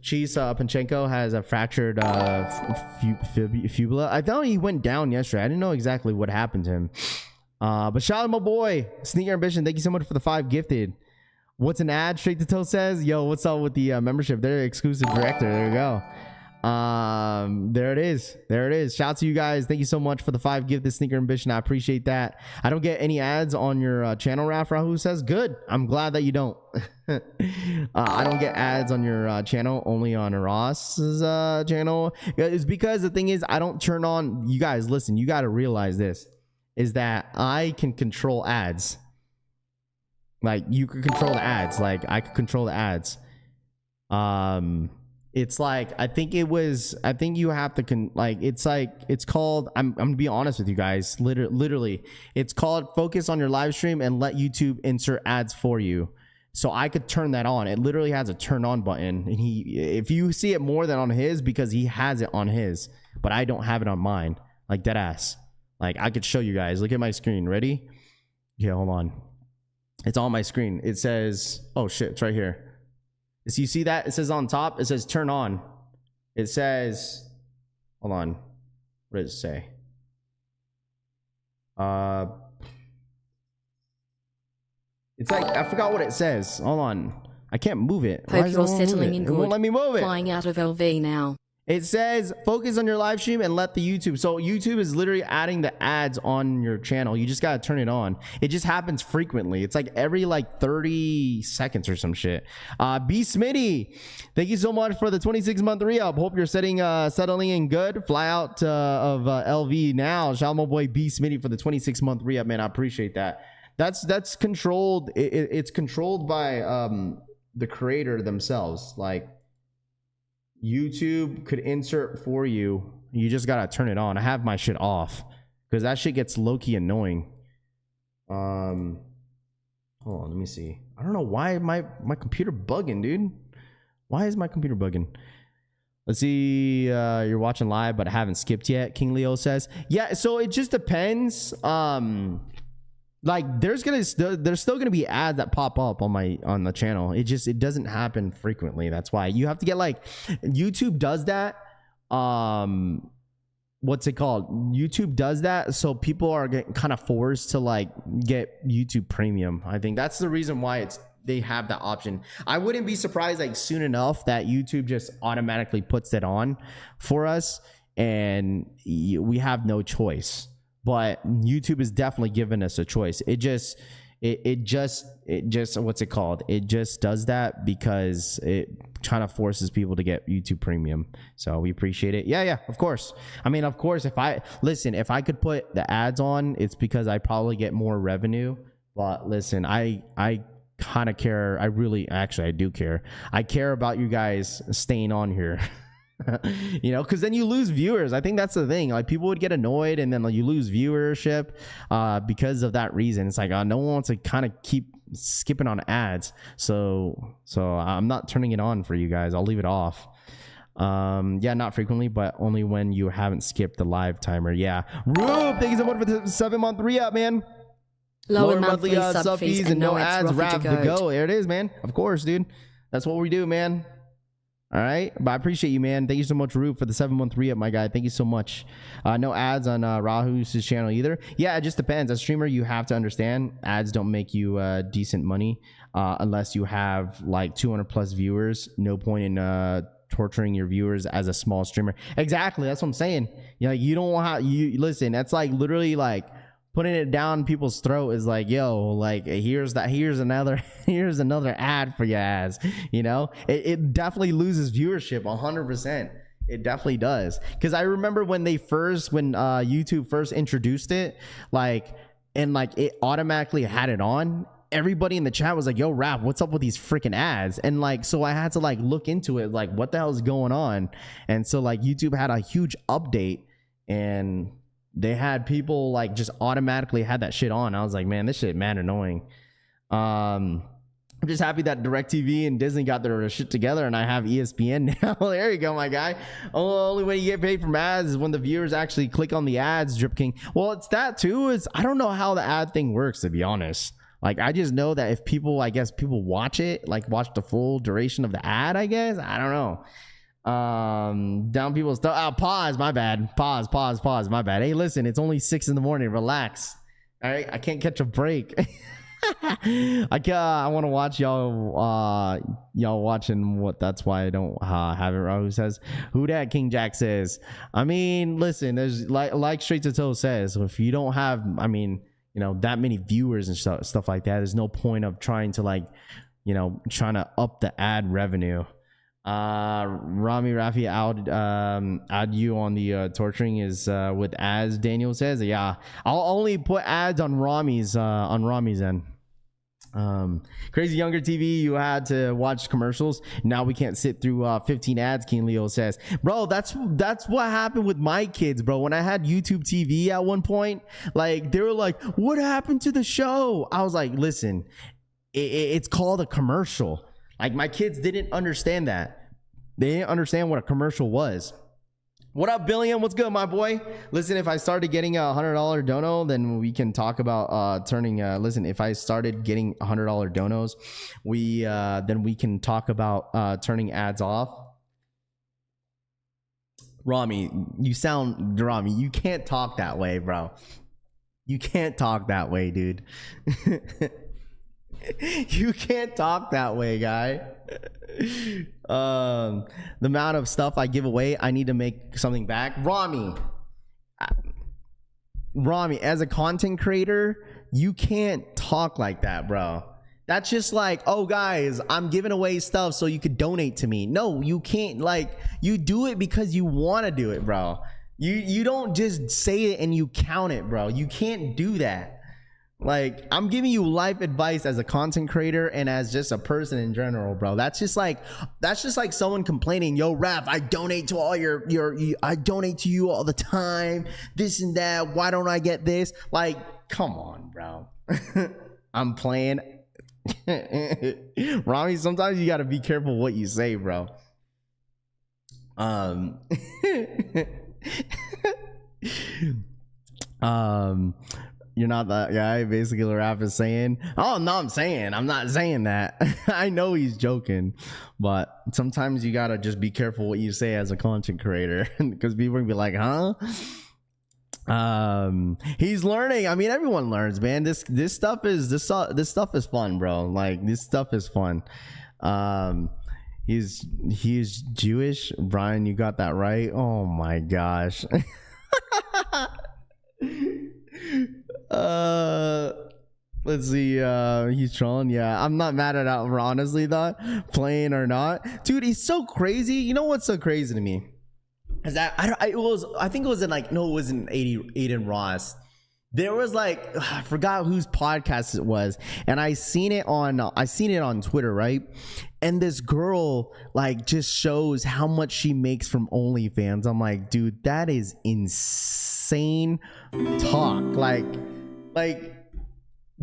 Cheese Panchenko has a fractured fibula. I thought he went down yesterday. I didn't know exactly what happened to him. But shout out to my boy Sneaker Ambition. Thank you so much for the 5 gifted. What's an ad? Straight to Toe says, yo, what's up with the membership? They're exclusive director. There you go. There it is. Shout out to you guys. Thank you so much for the 5 gifted Sneaker Ambition. I appreciate that. I don't get any ads on your channel, Raf Rahu says. Good. I'm glad that you don't. I don't get ads on your channel, only on Ross's channel. It's because the thing is, I don't turn on. You guys, listen, you got to realize this is that I can control ads. Like, you could control the ads. Like, I could control the ads. It's like, I think you have to it's called, I'm gonna be honest with you guys, literally it's called focus on your live stream and let YouTube insert ads for you. So I could turn that on. It literally has a turn on button, and if you see it more than on his, because he has it on his, but I don't have it on mine. Like, dead ass. Like, I could show you guys. Look at my screen. Ready? Yeah, hold on. It's on my screen. It says, oh shit, it's right here. So you see that? It says on top, it says turn on. It says, hold on. What does it say? It's like, I forgot what it says. Hold on. I can't move it. Hope you're settling in good. It won't let me move it. Flying out of LV now. It says focus on your live stream and let the YouTube. So YouTube is literally adding the ads on your channel. You just got to turn it on. It just happens frequently. It's like every 30 seconds or some shit. B Smitty, thank you so much for the 26-month re-up. Hope you're settling in good. Fly out of LV now. Shout out my boy B Smitty for the 26-month re-up, man. I appreciate that. That's controlled. It's controlled by the creator themselves. Like, YouTube could insert for you. You just gotta turn it on. I have my shit off because that shit gets low-key annoying. Hold on, let me see. I don't know why my computer bugging, dude. Why is my computer bugging? Let's see. You're watching live, but I haven't skipped yet. King Leo says, yeah. So it just depends. Like, there's still gonna be ads that pop up on the channel. It doesn't happen frequently. That's why you have to get, like, YouTube does that. What's it called? YouTube does that, so people are getting kind of forced to, like, get YouTube Premium. I think that's the reason why they have that option. I wouldn't be surprised, like, soon enough that YouTube just automatically puts it on for us, and we have no choice. But YouTube is definitely giving us a choice. It just what's it called? It just does that because it kind of forces people to get YouTube Premium. So we appreciate it. Yeah, of course. I mean, of course, if I could put the ads on, it's because I probably get more revenue. But listen, I kind of care. I do care. I care about you guys staying on here. You know, because then you lose viewers. I think that's the thing. Like, people would get annoyed, and then you lose viewership because of that reason. It's like, no one wants to kind of keep skipping on ads. So I'm not turning it on for you guys. I'll leave it off. Yeah, not frequently, but only when you haven't skipped the live timer. Yeah. Rube, thank you so much for the 7-month re-up, man. Lower monthly sub fees and no ads. Rap to go. There it is, man. Of course, dude. That's what we do, man. All right, but I appreciate you, man. Thank you so much, Rube, for the 7-month re-up, my guy. Thank you so much. No ads on Rahu's channel either. Yeah, it just depends. As a streamer, you have to understand ads don't make you decent money unless you have like 200 plus viewers. No point in torturing your viewers as a small streamer. Exactly, that's what I'm saying. You know, you don't want you listen. That's like literally like putting it down people's throat is like, yo, like, here's another ad for your ass. You know, it definitely loses viewership 100%. It definitely does. Because I remember when YouTube first introduced it, like, and like it automatically had it on, everybody in the chat was like, yo, Rap, what's up with these freaking ads? And like, so I had to like look into it, like, what the hell is going on? And so like YouTube had a huge update, and they had people like just automatically had that shit on. I was like, man, this shit mad annoying. I'm just happy that DirecTV and Disney got their shit together, and I have ESPN now. There you go, my guy. Only way you get paid from ads is when the viewers actually click on the ads, Drip King. Well, it's that too. I don't know how the ad thing works, to be honest. Like, I just know that if people watch it, like watch the full duration of the ad, I guess. I don't know. Down people's pause, my bad. Pause, my bad. Hey, listen, it's only 6 a.m. Relax. All right, I can't catch a break. I want to watch y'all watching what. That's why I don't have it. Who says who that? King Jack says. I mean, listen. There's like Straight to Toe says. If you don't have, I mean, that many viewers and stuff like that, there's no point of trying to trying to up the ad revenue. Rami Rafi add you on the torturing is with ads. Daniel says, yeah, I'll only put ads on Rami's end. Crazy Younger TV, you had to watch commercials. Now we can't sit through 15 ads. King Leo says, bro, that's what happened with my kids, bro. When I had YouTube TV at one point, like they were like, what happened to the show? I was like, listen, it's called a commercial. Like my kids didn't understand that. They didn't understand what a commercial was. What up, Billion? What's good, my boy? Listen, if I started getting a $100 dono, then we can talk about turning. Listen, if I started getting $100 donos, then we can talk about turning ads off. Rami, you can't talk that way, bro. You can't talk that way, dude. You can't talk that way, guy. The amount of stuff I give away, I need to make something back. Rami, as a content creator, you can't talk like that, bro. That's just like, oh guys, I'm giving away stuff so you could donate to me. No, you can't. Like, you do it because you want to do it, bro. You don't just say it and you count it, bro. You can't do that. Like, I'm giving you life advice as a content creator and as just a person in general, bro. That's just like someone complaining, yo, Raph, I donate to all I donate to you all the time, this and that. Why don't I get this? Like, come on, bro. I'm playing. Rami, sometimes you gotta be careful what you say, bro. You're not that guy, basically. Raph is saying, oh no, I'm not saying that. I know he's joking, but sometimes you gotta just be careful what you say as a content creator, because people will be like, huh? He's learning. I mean, everyone learns, man. This stuff is fun, bro. Like, this stuff is fun. He's Jewish. Brian, you got that right. Oh my gosh. Let's see. He's trolling. Yeah, I'm not mad at that, honestly, though, playing or not, dude. He's so crazy. You know what's so crazy to me is that it was in Aiden Ross. There was like, I forgot whose podcast it was, and I seen it on Twitter, right? And this girl like just shows how much she makes from OnlyFans. I'm like, dude, that is insane talk. Like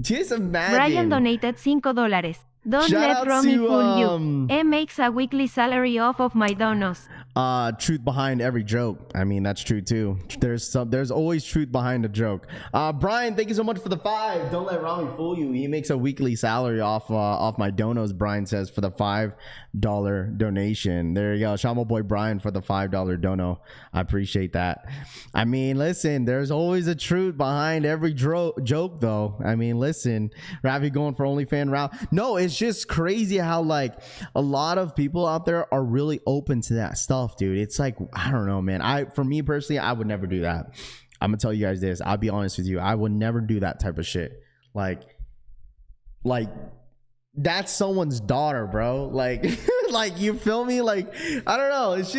just imagine. Brian donated $5. Don't Shout let Romy to, fool you. He makes a weekly salary off of my donos. Truth behind every joke. I mean, that's true too. There's always truth behind a joke. Brian, thank you so much for the 5. Don't let Rami fool you. He makes a weekly salary off my donos. Brian says for the $5 donation. There you go. Shout out my boy Brian for the $5 dono. I appreciate that. I mean, listen, there's always a truth behind every joke, though. I mean, listen, Ravi going for OnlyFans route. No, it's just crazy how like a lot of people out there are really open to that stuff, dude. It's like, I don't know, man. For me personally, I would never do that. I'm gonna tell you guys this. I'll be honest with you. I would never do that type of shit. Like that's someone's daughter, bro. Like, like, you feel me? Like, I don't know. It's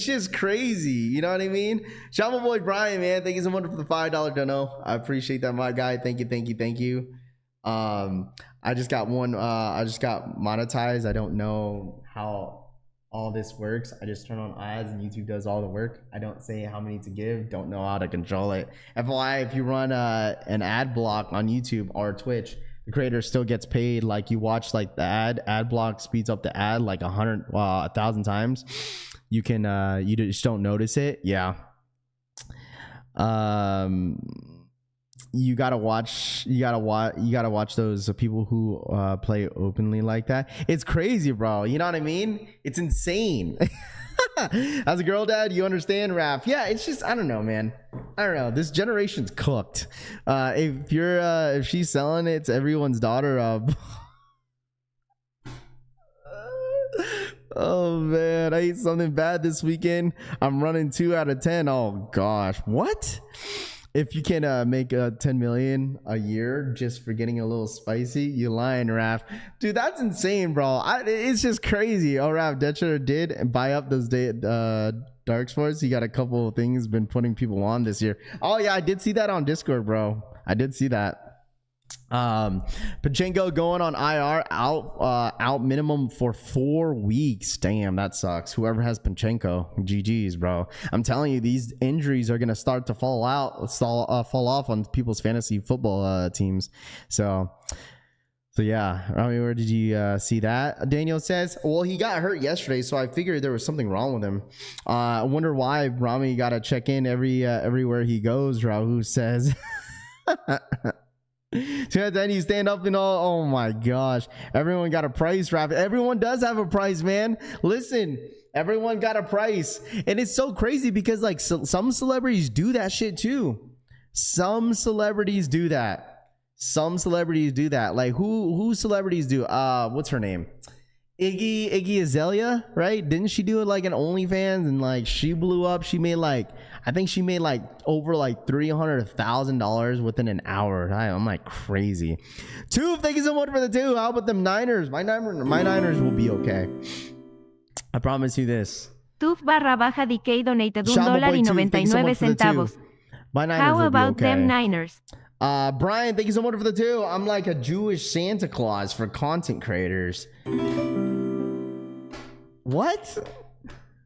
just crazy. You know what I mean? Shout out my boy Brian, man. Thank you so much for the $5 dono. I appreciate that, my guy. Thank you. I just got monetized. I don't know how all this works. I just turn on ads and YouTube does all the work. I don't say how many to give. Don't know how to control it. FYI, if you run an ad block on YouTube or Twitch, the creator still gets paid. Like, you watch like the ad block speeds up the ad like 1,000 times. You can you just don't notice it. Yeah. You gotta watch those people who play openly like that. It's crazy, bro. You know what I mean? It's insane. As a girl dad, you understand, Raph. Yeah, it's just, I don't know, man. I don't know. This generation's cooked. If she's selling it to everyone's daughter, oh man, I ate something bad this weekend. I'm running 2 out of 10. Oh gosh, what? If you can make 10 million a year just for getting a little spicy, you lying, Raph. Dude, that's insane, bro. It's just crazy. Oh, Raph, Detra did buy up those dark sports. He got a couple of things been putting people on this year. Oh yeah, I did see that on Discord, bro. I did see that. Pachenko going on IR, out minimum for 4 weeks. Damn, that sucks. Whoever has Pachenko, GG's, bro. I'm telling you, these injuries are gonna start to fall off on people's fantasy football teams. So yeah. Rami, where did you see that? Daniel says, well, he got hurt yesterday, so I figured there was something wrong with him. I wonder why Rami got to check in everywhere he goes. Rahu says. Then you stand up and all. Oh my gosh, everyone got a price, Raph. Everyone does have a price, man. Listen, everyone got a price, and it's so crazy because like some celebrities do that shit too. Some celebrities do that. Like who celebrities do? What's her name? Iggy Azalea, right? Didn't she do it like an OnlyFans and like she blew up? She made like, I think she made like over like $300,000 within an hour. I'm like crazy. Thank you so much for the 2. How about them Niners? My Niners will be okay. I promise you this. Tuf_DK donated $1.99. My Niners How will about be okay. them Niners? Brian, thank you so much for the 2. I'm like a Jewish Santa Claus for content creators. What?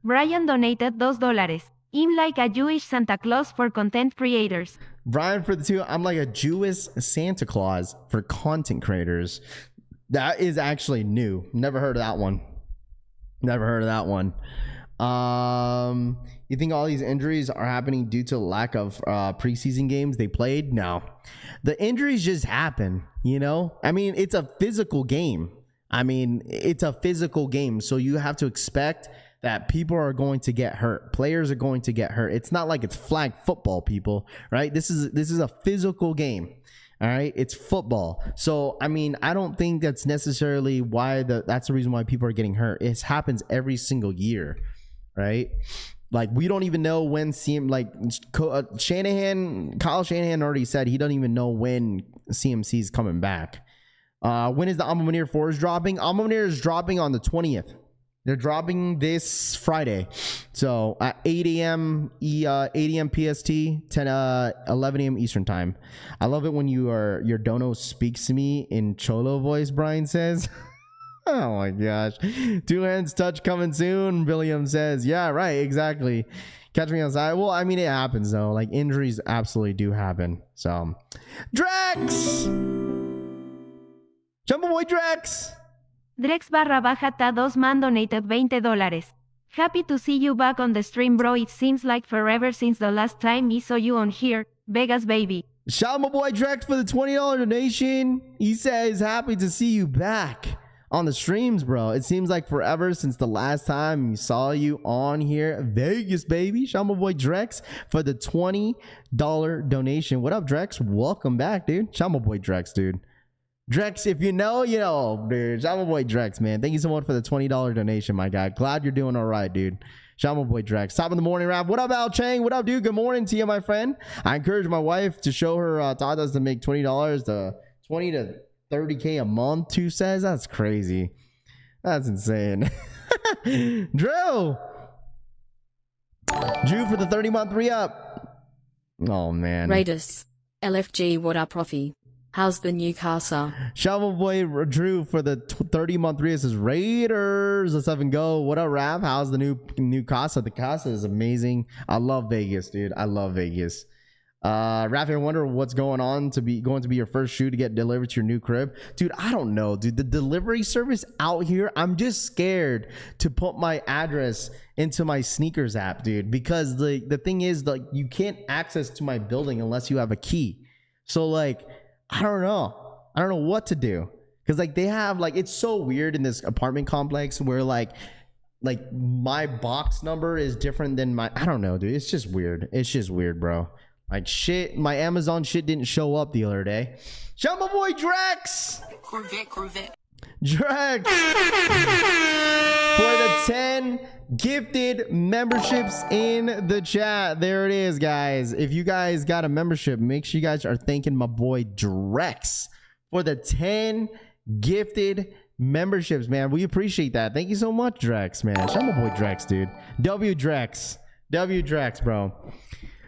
Brian donated $2. I'm like a Jewish Santa Claus for content creators. Brian for the 2. I'm like a Jewish Santa Claus for content creators. That is actually new. Never heard of that one. You think all these injuries are happening due to lack of preseason games they played? No. The injuries just happen, you know? I mean, it's a physical game. So you have to expect that people are going to get hurt. Players are going to get hurt. It's not like it's flag football, people, right? This is a physical game. All right, it's football. So I mean, I don't think that's necessarily why that's the reason why people are getting hurt. It happens every single year, right? Like we don't even know when Kyle Shanahan already said he doesn't even know when CMC is coming back. When is the Ma Maniére 4s dropping? Ma Maniére is dropping on the 20th. They're dropping this Friday. So at 8 a.m. PST, 11 a.m. Eastern time. I love it when your dono speaks to me in Cholo voice, Brian says. Oh my gosh. 2 hands touch coming soon, William says. Yeah, right, exactly. Catch me outside. Well, I mean, it happens though. Like injuries absolutely do happen. So Drex! Jumbo Boy Drex! Drex_Ta2man donated $20. Happy to see you back on the stream, bro. It seems like forever since the last time I saw you on here. Vegas, baby. Shout out my boy Drex for the $20 donation. He says, happy to see you back on the streams, bro. It seems like forever since the last time we saw you on here. Vegas, baby. Shout out my boy Drex for the $20 donation. What up, Drex? Welcome back, dude. Shout out my boy Drex, dude. Drex, if you know, you know, dude. Shout out my boy Drex, man. Thank you so much for the $20 donation, my guy. Glad you're doing all right, dude. Shout out my boy Drex. Top of the morning rap. What up, Al Chang? What up, dude? Good morning to you, my friend. I encourage my wife to show her tatas to make $20 to 20 to 30K a month. 2 says that's crazy. That's insane. Drew for the 30-month re-up. Oh, man. Raiders. LFG, what up, Profi? How's the new casa? Shovel Boy Drew for the 30-month re-up says Raiders. Let's have and go. What up, Rav? How's the new casa? The casa is amazing. I love Vegas, dude. I love Vegas. Rafi, I wonder what's going to be your first shoe to get delivered to your new crib. Dude, I don't know, dude. The delivery service out here, I'm just scared to put my address into my sneakers app, dude, because the thing is, like, you can't access to my building unless you have a key. So like, I don't know what to do, because like they have, like, it's so weird in this apartment complex where like like my box number is different than my, I don't know, dude. It's just weird. It's just weird, bro. Like shit, my Amazon shit didn't show up the other day. Shout out my boy Drex. Corvette. Drex for the 10 gifted memberships in the chat. There it is, guys. If you guys got a membership, make sure you guys are thanking my boy Drex for the 10 gifted memberships, man. We appreciate that. Thank you so much, Drex, man. Shout out my boy Drex, dude. W Drex, bro.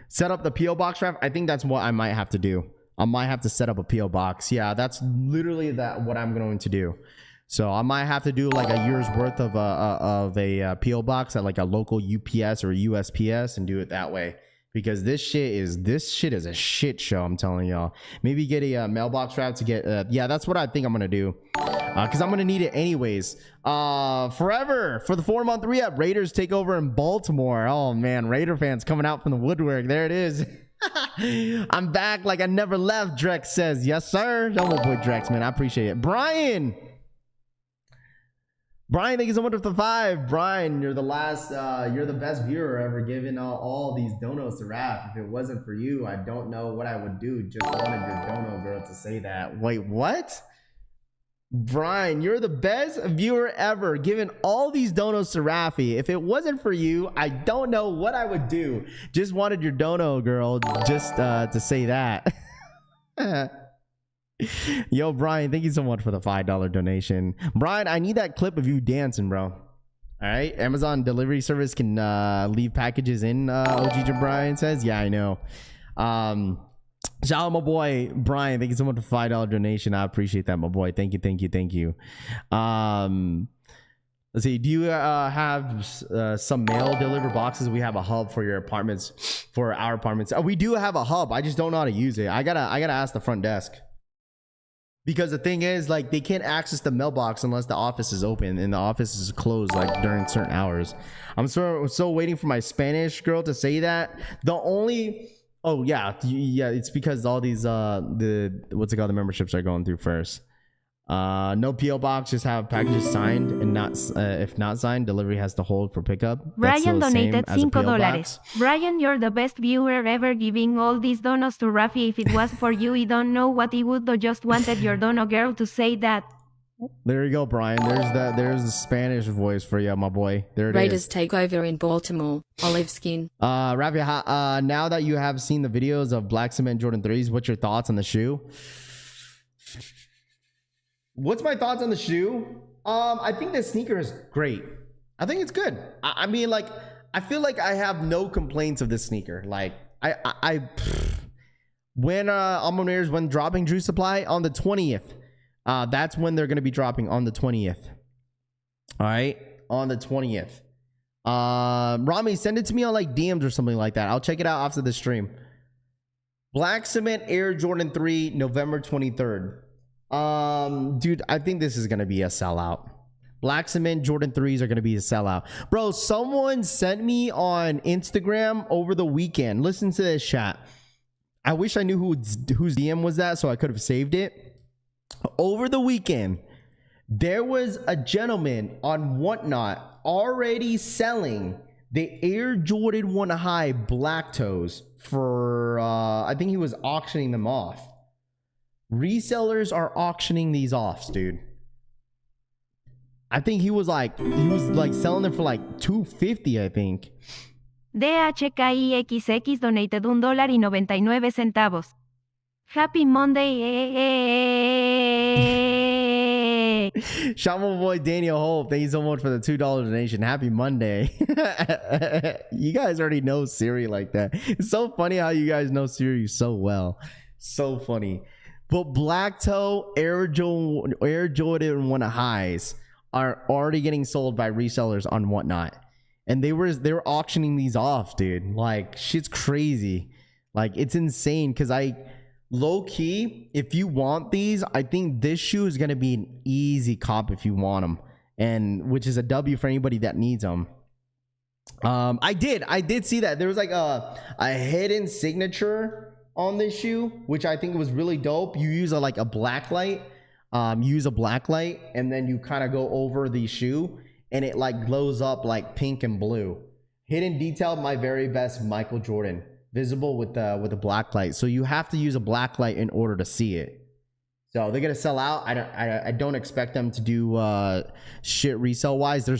Set up the PO box wrap. I think that's what I might have to do. I might have to set up a PO box. Yeah, that's literally what I'm going to do. So I might have to do like a year's worth of a PO box at like a local UPS or USPS and do it that way, because this shit is a shit show. I'm telling y'all. Maybe get a mailbox wrap to get. Yeah, that's what I think I'm gonna do, because I'm gonna need it anyways. Forever for the 4-month re-up. Raiders take over in Baltimore. Oh man, Raider fans coming out from the woodwork. There it is. I'm back like I never left. Drex says, yes sir. Yo, my boy Drex, man, I appreciate it. Brian, thank you so much for the 5. Brian, you're the last, you're the best viewer ever given all these donos to Raph. If it wasn't for you, I don't know what I would do. Just wanted your dono girl to say that. Wait, what? Brian, you're the best viewer ever given all these donos to Rafi. If it wasn't for you, I don't know what I would do. Just wanted your dono girl just to say that. Yo, Brian, thank you so much for the $5 donation. Brian, I need that clip of you dancing, bro. All right, Amazon delivery service can leave packages in. OG Brian says, yeah, I know. Shout out my boy Brian, thank you so much for $5 donation. I appreciate that, my boy. Thank you. Let's see, do you have some mail delivered boxes? We have a hub for your apartments, for our apartments. We do have a hub. I just don't know how to use it. I gotta ask the front desk. Because the thing is, like, they can't access the mailbox unless the office is open, and the office is closed like during certain hours. I'm so waiting for my Spanish girl to say that. The only, oh yeah, it's because all these the what's it called, the memberships are going through first. No PO box, just have packages signed, and not if not signed, delivery has to hold for pickup. Brian donated $5. Brian, you're the best viewer ever giving all these donos to Rafi. If it was for you, I don't know what he would do. Just wanted your dono girl to say that. There you go, Brian. There's the Spanish voice for you, my boy. There it Raiders is. take over in Baltimore. Olive skin. Rafi, now that you have seen the videos of Black Cement Jordan 3s, what's your thoughts on the shoe? What's my thoughts on the shoe? I think this sneaker is great. I think it's good. I mean, like, I feel like I have no complaints of this sneaker. Like, when Ma Maniére's when dropping Drew Supply on the 20th, that's when they're gonna be dropping, on the 20th. All right, on the 20th. Rami, send it to me on like DMs or something like that. I'll check it out after the stream. Black Cement Air Jordan 3, November 23rd. Dude, I think this is gonna be a sellout. Black Cement Jordan 3s are gonna be a sellout, bro. Someone sent me on Instagram over the weekend. Listen to this chat. I wish I knew whose DM was that, so I could have saved it. Over the weekend, there was a gentleman on Whatnot already selling the Air Jordan 1 High black toes for I think he was auctioning them off. Resellers are auctioning these off, dude. I think he was like selling them for like $250, I think. DHKIXX donated $1.99. Happy Monday. Shout out my boy Daniel Hope. Thank you so much for the $2 donation. Happy Monday. You guys already know Siri like that. It's so funny how you guys know Siri so well. So funny. But black toe Air Jordan 1 Highs are already getting sold by resellers on Whatnot, and they were auctioning these off, dude. Like, shit's crazy. Like, it's insane. Because low key, if you want these, I think this shoe is gonna be an easy cop if you want them, and which is a W for anybody that needs them. I did see that there was like a hidden signature on this shoe, which I think was really dope. You use a black light, and then you kind of go over the shoe, and it like glows up like pink and blue. Hidden detail, my very best Michael Jordan, visible with a black light. So you have to use a black light in order to see it. So they're gonna sell out. I don't expect them to do shit resale wise. They're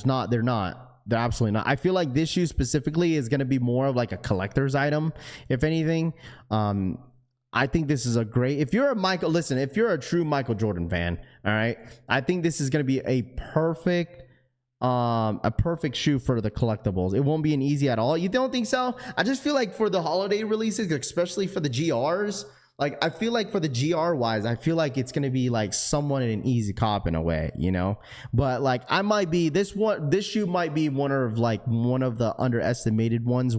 absolutely not. I feel like this shoe specifically is gonna be more of like a collector's item, if anything. I think this is a great, if you're a true Michael Jordan fan, all right, I think this is going to be a perfect shoe for the collectibles. It won't be an easy at all. You don't think so? I just feel like for the holiday releases, especially for the GRs, like I feel like for the GR wise, I feel like it's going to be like somewhat an easy cop in a way, you know. But like this shoe might be one of the underestimated ones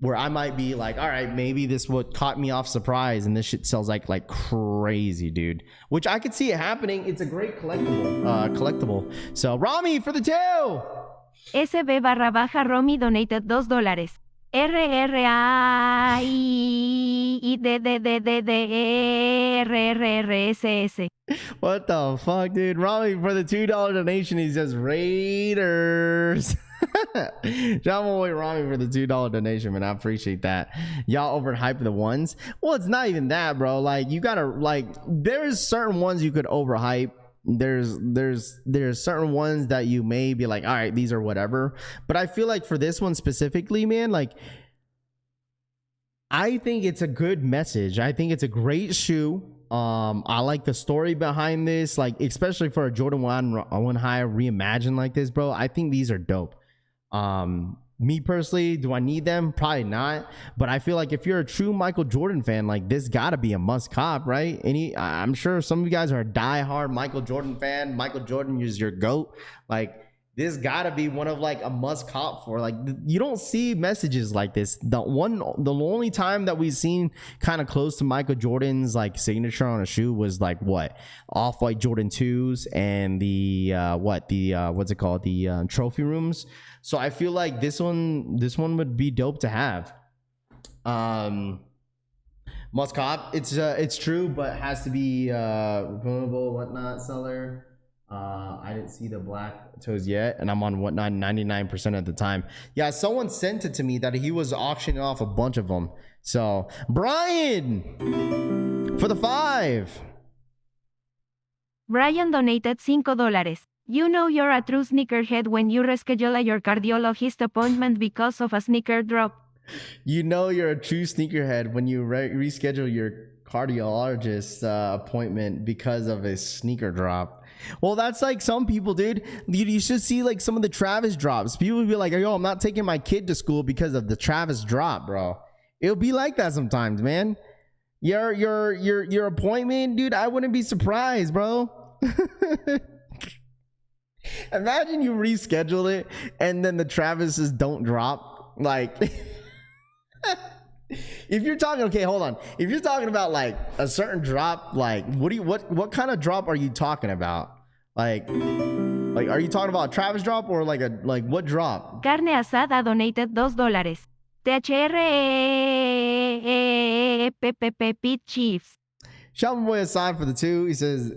where I might be like, all right, maybe this what caught me off surprise, and this shit sells like crazy, dude. Which I could see it happening. It's a great collectible. So Rami for the 2. SB_Romy donated $2. RRAIDDDDRRRSS. What the fuck, dude? Rami for the $2 donation. He says Raiders. John Boy Rami for the $2 donation, man. I appreciate that. Y'all overhype the ones. Well, it's not even that, bro. Like you gotta there's certain ones you could overhype. There's certain ones that you may be like, all right, these are whatever. But I feel like for this one specifically, man, like I think it's a good message. I think it's a great shoe. I like the story behind this, like especially for a Jordan 1 High reimagined like this, bro. I think these are dope. Me personally, do I need them? Probably not. But I feel like if you're a true Michael Jordan fan, like this gotta be a must cop, right? I'm sure some of you guys are a diehard Michael Jordan fan. Michael Jordan is your GOAT. Like this gotta be one of like a must cop for. Like you don't see messages like this. The only time that we've seen kind of close to Michael Jordan's like signature on a shoe was like what Off-White Jordan 2s and the what's it called, the trophy rooms. So I feel like this one would be dope to have. Must cop. It's true, but it has to be reputable whatnot seller. I didn't see the black toes yet, and I'm on whatnot 99% of the time. Yeah, someone sent it to me that he was auctioning off a bunch of them. So Brian for the 5. Brian donated $5. You know you're a true sneakerhead when you reschedule your cardiologist appointment because of a sneaker drop. You know you're a true sneakerhead when you reschedule your cardiologist appointment because of a sneaker drop. Well, that's like some people, dude. You should see like some of the Travis drops. People would be like, yo, I'm not taking my kid to school because of the Travis drop, bro. It'll be like that sometimes, man. Your appointment, dude, I wouldn't be surprised, bro. Imagine you reschedule it and then the Travises don't drop. Like if you're talking, okay, hold on. If you're talking about like a certain drop, like what kind of drop are you talking about? Like are you talking about a Travis drop or like what drop? Carne asada donated $2. THRPPP Chiefs. Shelvin Boy aside for the 2. He says,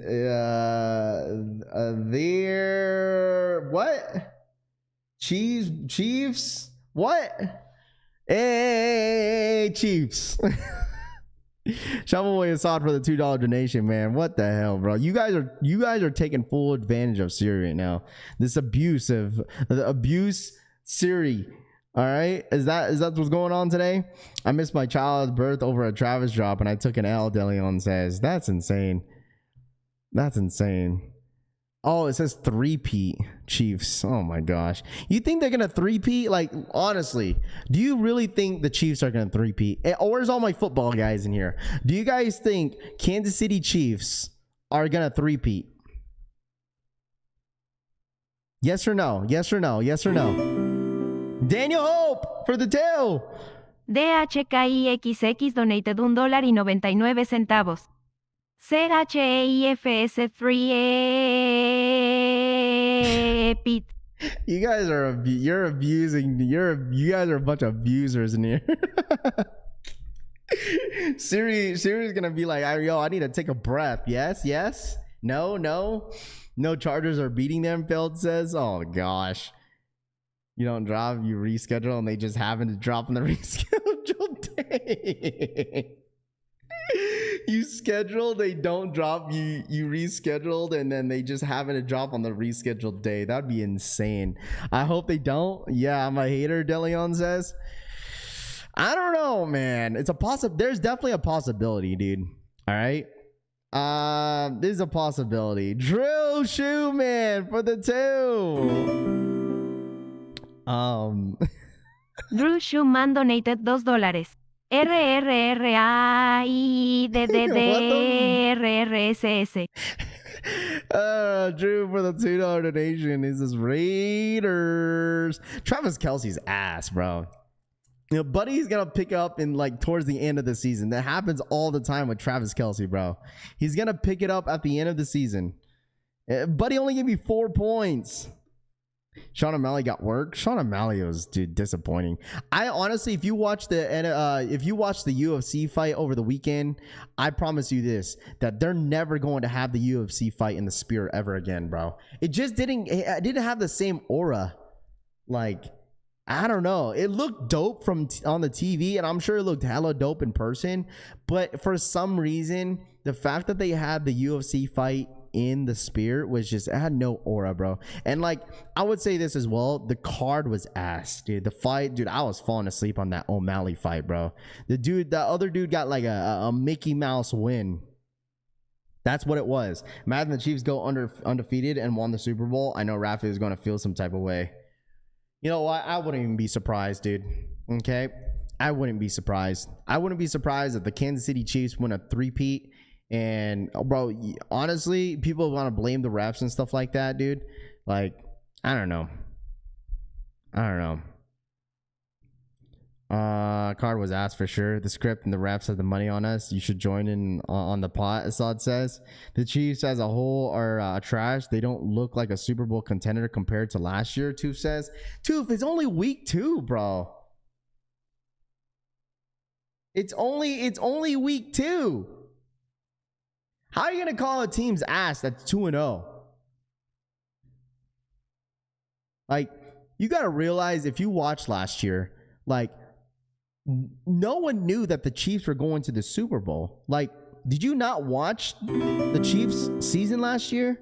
there, what? Chiefs? What? Hey, Chiefs. Shelvin Boy aside for the $2 donation, man. What the hell, bro? You guys are taking full advantage of Siri right now. This abuse Siri. All right, is that what's going on today? I missed my child's birth over a Travis drop, and I took an L. DeLeon says that's insane. That's insane. Oh, it says 3-peat Chiefs. Oh my gosh, you think they're gonna 3-peat? Like honestly, do you really think the Chiefs are gonna 3-peat? Or where's all my football guys in here? Do you guys think Kansas City Chiefs are gonna 3-peat? Yes or no? Yes or no? Yes or no? Daniel Hope for the 2. DHKIXX donated $1.99. CHEIFS3 Pete. You guys are you guys are a bunch of abusers in here. Siri's gonna be like, yo, I need to take a breath. Yes, no. No Chargers are beating them, Feld says. Oh, gosh. You don't drop, you reschedule, and they just happen to drop on the rescheduled day. You schedule, they don't drop, you rescheduled, and then they just happen to drop on the rescheduled day. That'd be insane. I hope they don't. Yeah, I'm a hater, DeLeon says. I don't know, man. It's a there's definitely a possibility, dude. All right. There's a possibility. Drill Shoe Man for the 2. Drew Schumann donated $2. RRRAIDDDRRSS. Drew for the $2 donation. This is Raiders. Travis Kelce's ass, bro. You know, Buddy's gonna pick up in like towards the end of the season. That happens all the time with Travis Kelce, bro. He's gonna pick it up at the end of the season. Buddy only gave me 4 points. Sean O'Malley got work. Sean O'Malley was, dude, disappointing. I honestly, if you watch the UFC fight over the weekend, I promise you this, that they're never going to have the UFC fight in the Spirit ever again, bro. It just didn't have the same aura. Like, I don't know. It looked dope on the TV, and I'm sure it looked hella dope in person. But for some reason, the fact that they had the UFC fight in the Spirit was just, it had no aura, bro. And like, I would say this as well, the card was ass, dude. The fight, dude, I was falling asleep on that O'Malley fight, bro. The other dude got like a Mickey Mouse win. That's what it was. Imagine the Chiefs go undefeated and won the Super Bowl. I know Rafa is going to feel some type of way. You know what? I wouldn't even be surprised, dude. Okay? I wouldn't be surprised. I wouldn't be surprised if the Kansas City Chiefs win a three-peat. And, bro, honestly, people want to blame the refs and stuff like that, dude. Like, I don't know. Card was asked for sure. The script and the refs have the money on us. You should join in on the pot, Assad says. The Chiefs as a whole are trash. They don't look like a Super Bowl contender compared to last year, Toof says. Toof, it's only week 2, bro. It's only week 2. How are you going to call a team's ass that's 2-0? Like, you got to realize, if you watched last year, like, no one knew that the Chiefs were going to the Super Bowl. Like, did you not watch the Chiefs season last year?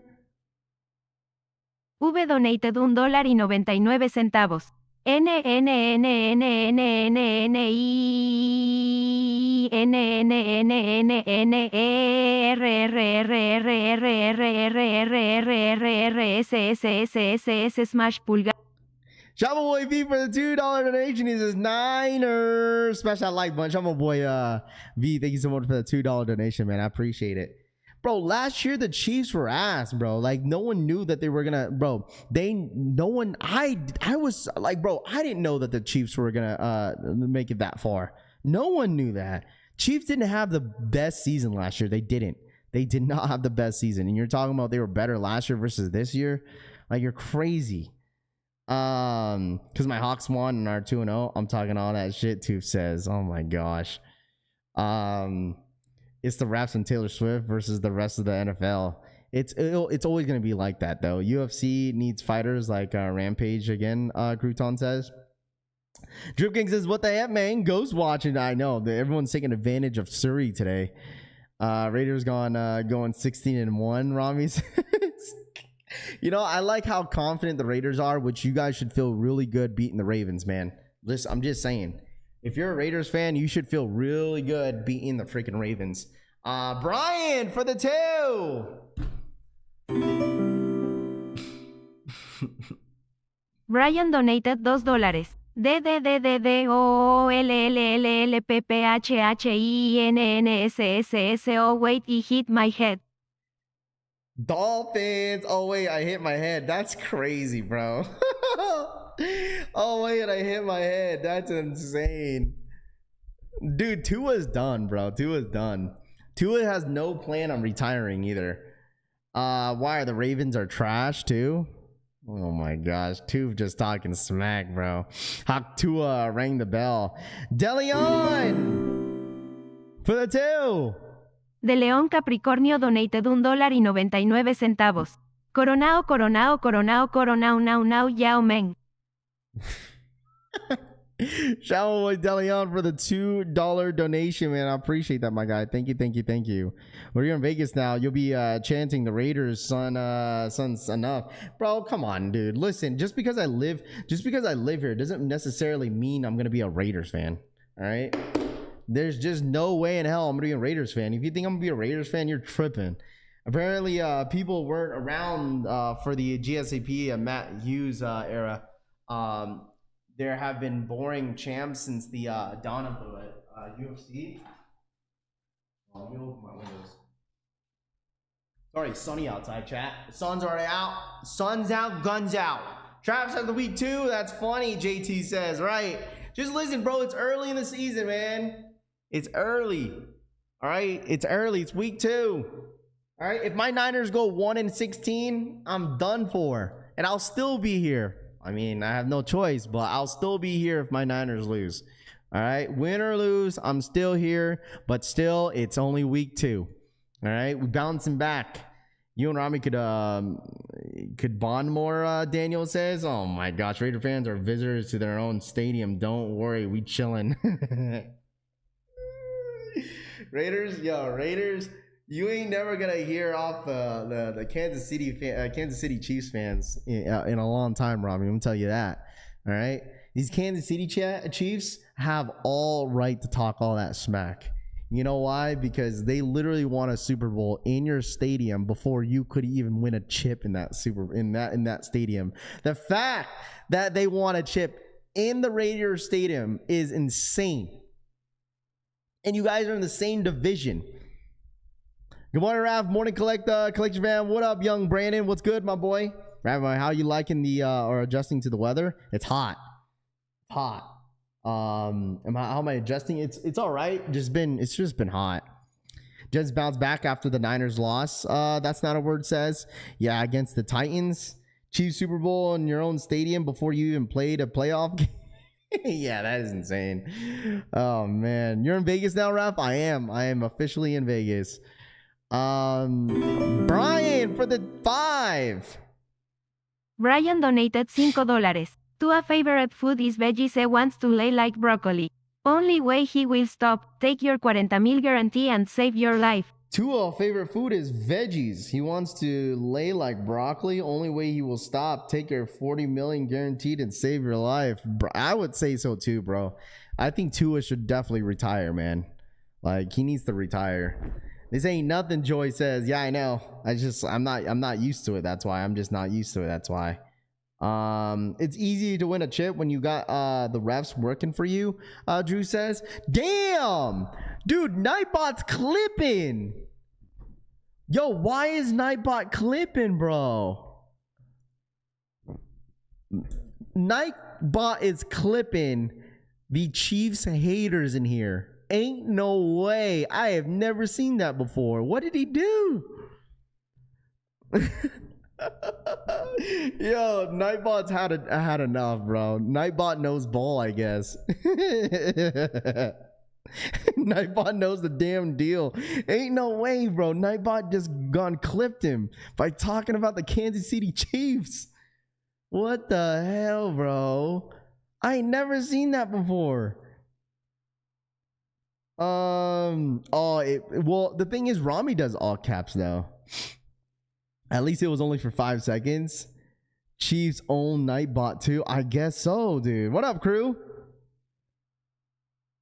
V donated $1.99. Smash pulgar. Shama Boy V for the $2 donation. He says Niners. Smash that like button. Shama Boy V, thank you so much for the $2 donation, man. I appreciate it. Bro, last year the Chiefs were ass, bro. Like, no one knew that they were gonna, bro. I was like, bro, I didn't know that the Chiefs were gonna make it that far. No one knew that. Chiefs didn't have the best season last year. They didn't. They did not have the best season. And you're talking about they were better last year versus this year? Like, you're crazy. Because my Hawks won and are 2-0. I'm talking all that shit, Toof says. Oh my gosh. It's the Raps and Taylor Swift versus the rest of the NFL. It's always going to be like that, though. UFC needs fighters like Rampage again, Crouton says. Drip King says, what the heck, man? Ghost watching. I know. Everyone's taking advantage of Surrey today. Raiders going 16-1, Rami says. You know, I like how confident the Raiders are, which you guys should feel really good beating the Ravens, man. Listen, I'm just saying. If you're a Raiders fan, you should feel really good beating the freaking Ravens. Brian for the 2. Brian donated $2. DDDDOLLLPPHHINNSSSO. Wait, he hit my head. Dolphins. Oh, wait, I hit my head. That's crazy, bro. Oh, wait, I hit my head. That's insane. Dude, Tua's done, bro. Tua's done. Tua has no plan on retiring either. Why are the Ravens are trash too? Oh my gosh. Tua just talking smack, bro. Hawk Tua rang the bell. DeLeon for the 2. De León Capricornio donated $1.99. Coronao, coronao, coronao, coronao, now, now, yao meng. Shout out to Delion for the $2 donation, man. I appreciate that, my guy. Thank you, thank you, thank you. We're here in Vegas now. You'll be chanting the Raiders, son's enough, bro. Come on, dude. Listen, just because I live here doesn't necessarily mean I'm gonna be a Raiders fan. All right, there's just no way in hell I'm gonna be a Raiders fan. If you think I'm gonna be a Raiders fan, you're tripping. Apparently, people weren't around for the GSAP and Matt Hughes era. There have been boring champs since the dawn of the UFC. Oh, let me open my windows. Sorry, sunny outside, chat. The sun's already out. Sun's out, guns out. Travis has the week 2. That's funny, JT says. Right. Just listen, bro. It's early in the season, man. It's early. All right. It's early. It's week 2. All right. If my Niners go 1-16, I'm done for. And I'll still be here. I mean, I have no choice, but I'll still be here if my Niners lose. All right, win or lose, I'm still here, but still, it's only week 2. All right, we're bouncing back. You and Rami could bond more, Daniel says. Oh my gosh, Raider fans are visitors to their own stadium. Don't worry, we chilling. Raiders. You ain't never gonna hear off the Kansas City Chiefs fans in a long time, Robbie. I'm gonna tell you that. All right, these Kansas City Chiefs have all right to talk all that smack. You know why? Because they literally won a Super Bowl in your stadium before you could even win a chip in that stadium. The fact that they won a chip in the Raiders stadium is insane. And you guys are in the same division. Good morning, Raph. Morning, collection fam. What up, young Brandon? What's good, my boy? Raph, how you liking the or adjusting to the weather? It's hot. How am I adjusting? It's all right. It's just been hot. Jets bounced back after the Niners loss. That's not a word says. Yeah, against the Titans. Chiefs Super Bowl in your own stadium before you even played a playoff game. Yeah, that is insane. Oh man, you're in Vegas now, Raph? I am officially in Vegas. Brian for the 5. Brian donated $5. Tua favorite food is veggies. He wants to lay like broccoli. Only way he will stop. Take your 40 mil guarantee and save your life. Tua favorite food is veggies. He wants to lay like broccoli. Only way he will stop. Take your 40 million guaranteed and save your life. I would say so too, bro. I think Tua should definitely retire, man. Like, he needs to retire. This ain't nothing, Joy says. Yeah, I know. I'm not used to it. That's why. I'm just not used to it. That's why. It's easy to win a chip when you got the refs working for you, Drew says. Damn! Dude, Nightbot's clipping. Yo, why is Nightbot clipping, bro? Nightbot is clipping the Chiefs haters in here. Ain't no way. I have never seen that before. What did he do? Yo, Nightbot's had enough, bro. Nightbot knows ball, I guess. Nightbot knows the damn deal. Ain't no way, bro. Nightbot just clipped him by talking about the Kansas City Chiefs. What the hell, bro? I ain't never seen that before. Well, the thing is, Rami does all caps though. At least it was only for 5 seconds. Chiefs own Nightbot too. I guess so, dude. What up, crew?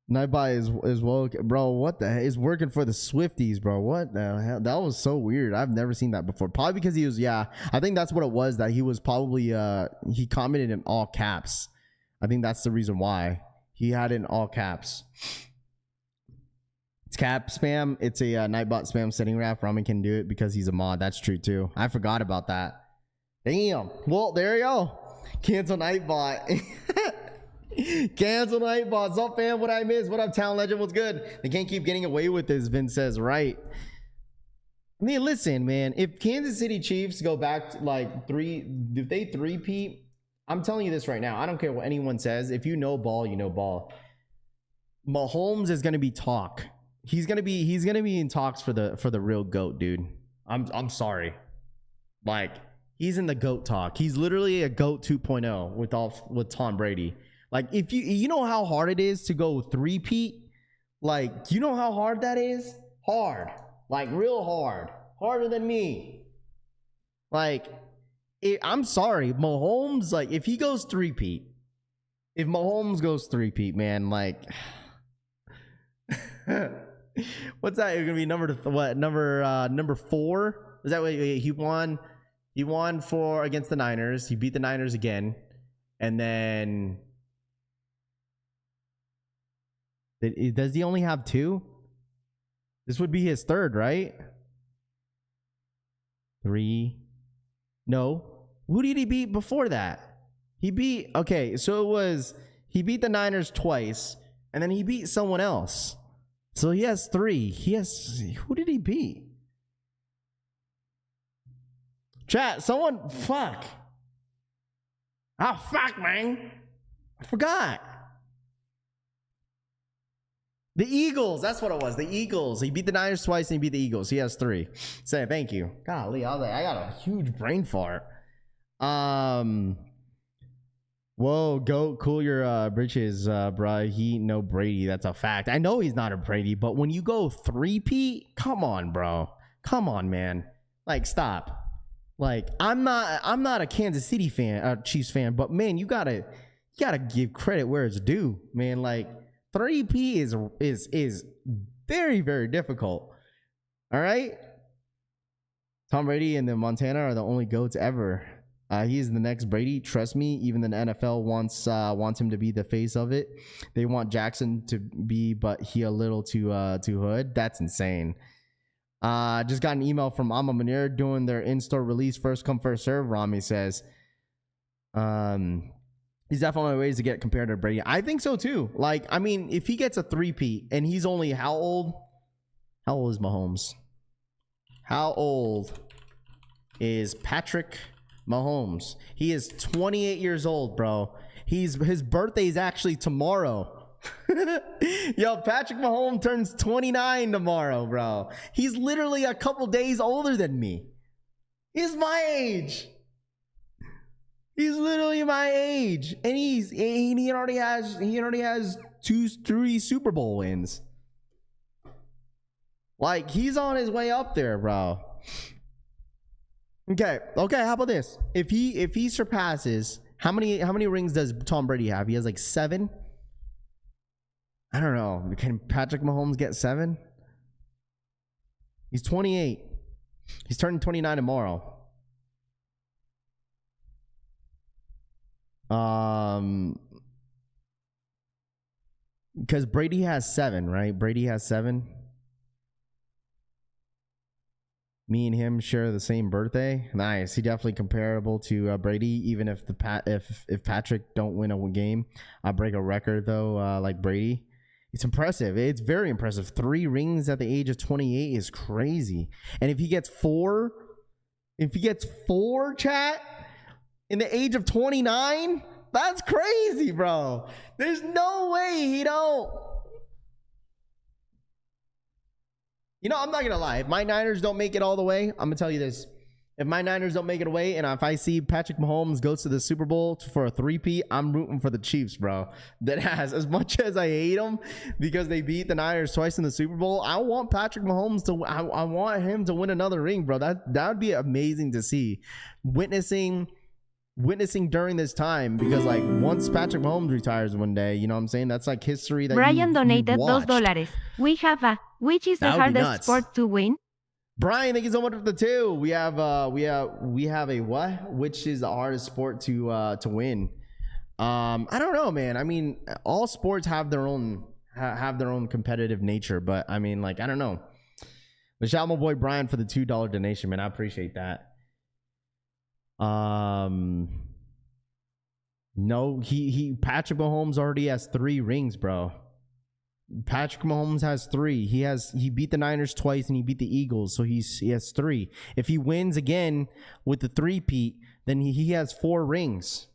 Nightbot is well, bro. What the hell is working for the Swifties, bro? What the hell? That was so weird. I've never seen that before. Probably because he was, yeah. I think that's what it was. That he was probably he commented in all caps. I think that's the reason why he had it in all caps. It's cap spam. It's a Nightbot spam setting wrap. Ramen can do it because he's a mod. That's true too. I forgot about that. Damn. Well, there you go. Cancel Nightbot. Cancel Nightbot. What's up, fam? What I miss? What up, Town Legend? What's good? They can't keep getting away with this. Vince says, right. I mean, listen, man. If Kansas City Chiefs go back to like if they three-peat, I'm telling you this right now. I don't care what anyone says. If you know ball, you know ball. Mahomes is gonna be talk. He's gonna be in talks for the real GOAT, dude. I'm sorry. Like, He's in the GOAT talk. He's literally a GOAT 2.0 with Tom Brady. Like, if you know how hard it is to go three-peat? Like, you know how hard that is? Hard. Like, real hard. Harder than me. Like, I'm sorry, Mahomes, like, if he goes three-peat, if Mahomes goes three-peat, man, like, what's that? You're gonna be number 4? Is that what he won? He won against the Niners. He beat the Niners again, and then does he only have 2? This would be his 3rd, right? 3. No. Who did he beat before that? He beat he beat the Niners twice, and then he beat someone else. So he has 3. Who did he beat? Chat, someone, fuck. Fuck, man. I forgot. The Eagles, that's what it was. The Eagles. He beat the Niners twice and he beat the Eagles. He has 3. Say thank you. Golly, I got a huge brain fart. Whoa, GOAT, cool your britches, bruh. He ain't no Brady. That's a fact. I know he's not a Brady, but when you go three-peat, come on, bro. Come on, man. Like, stop. Like, I'm not a Kansas City fan, Chiefs fan, but man, you gotta give credit where it's due, man. Like, 3P is very, very difficult. All right. Tom Brady and the Montana are the only GOATs ever. He's the next Brady. Trust me. Even the NFL wants him to be the face of it. They want Jackson to be, but he a little too hood. That's insane. Just got an email from Ma Maniére doing their in-store release. First come, first serve. Rami says, he's definitely ways to get compared to Brady. I think so too. Like, I mean, if he gets a three-peat and he's only how old? How old is Mahomes? How old is Patrick Mahomes? He is 28 years old, bro. His birthday is actually tomorrow. Yo, Patrick Mahomes turns 29 tomorrow, bro. He's literally a couple days older than me. He's my age. He's literally my age, and he already has 3 Super Bowl wins. Like, he's on his way up there, bro. Okay. How about this? If he surpasses, how many rings does Tom Brady have? He has like 7. I don't know. Can Patrick Mahomes get 7? He's 28. He's turning 29 tomorrow. Because Brady has 7, right? Brady has 7. Me and him share the same birthday. Nice. He definitely comparable to Brady. Even if if Patrick don't win a game, I break a record though. Like Brady, it's impressive. It's very impressive. 3 rings at the age of 28 is crazy. And if he gets 4, chat, in the age of 29, that's crazy, bro. There's no way he don't. You know, I'm not gonna lie. If my Niners don't make it all the way, I'm gonna tell you this. If my Niners don't make it away, and if I see Patrick Mahomes goes to the Super Bowl for a 3-peat, I'm rooting for the Chiefs, bro. That has, as much as I hate them because they beat the Niners twice in the Super Bowl, I want Patrick Mahomes to. I want him to win another ring, bro. That would be amazing to see. Witnessing during this time, because like once Patrick Mahomes retires one day, you know what I'm saying? That's like history that Brian donated watched. $2. We have which is the hardest sport to win? Brian, thank you so much for the 2. We have a what? Which is the hardest sport to win? I don't know, man. I mean, all sports have their own competitive nature, but I mean, like, I don't know. But shout out my boy Brian for the $2 donation, man. I appreciate that. No, Patrick Mahomes already has 3 rings, bro. Patrick Mahomes has 3. He beat the Niners twice and he beat the Eagles, so he has 3. If he wins again with the 3-peat, then he has 4 rings.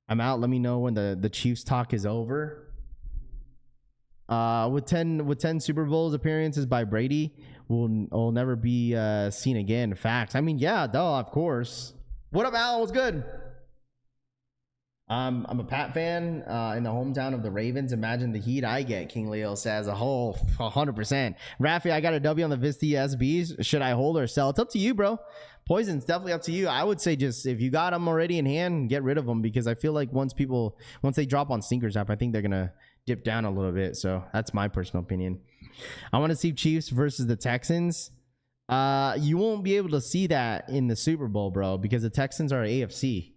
I'm out. Let me know when the Chiefs talk is over. With 10 Super Bowls appearances by Brady, will never be seen again. Facts. I mean, yeah, duh, of course. What up, Al? What's good? I'm a Pat fan in the hometown of the Ravens. Imagine the heat I get, King Leo says. A whole 100%. Rafi, I got a W on the Visti SBs. Should I hold or sell? It's up to you, bro. Poison's definitely up to you. I would say just if you got them already in hand, get rid of them, because I feel like once they drop on Stinkers app, I think they're going to dip down a little bit. So that's my personal opinion. I want to see Chiefs versus the Texans. You won't be able to see that in the Super Bowl, bro, because the Texans are AFC.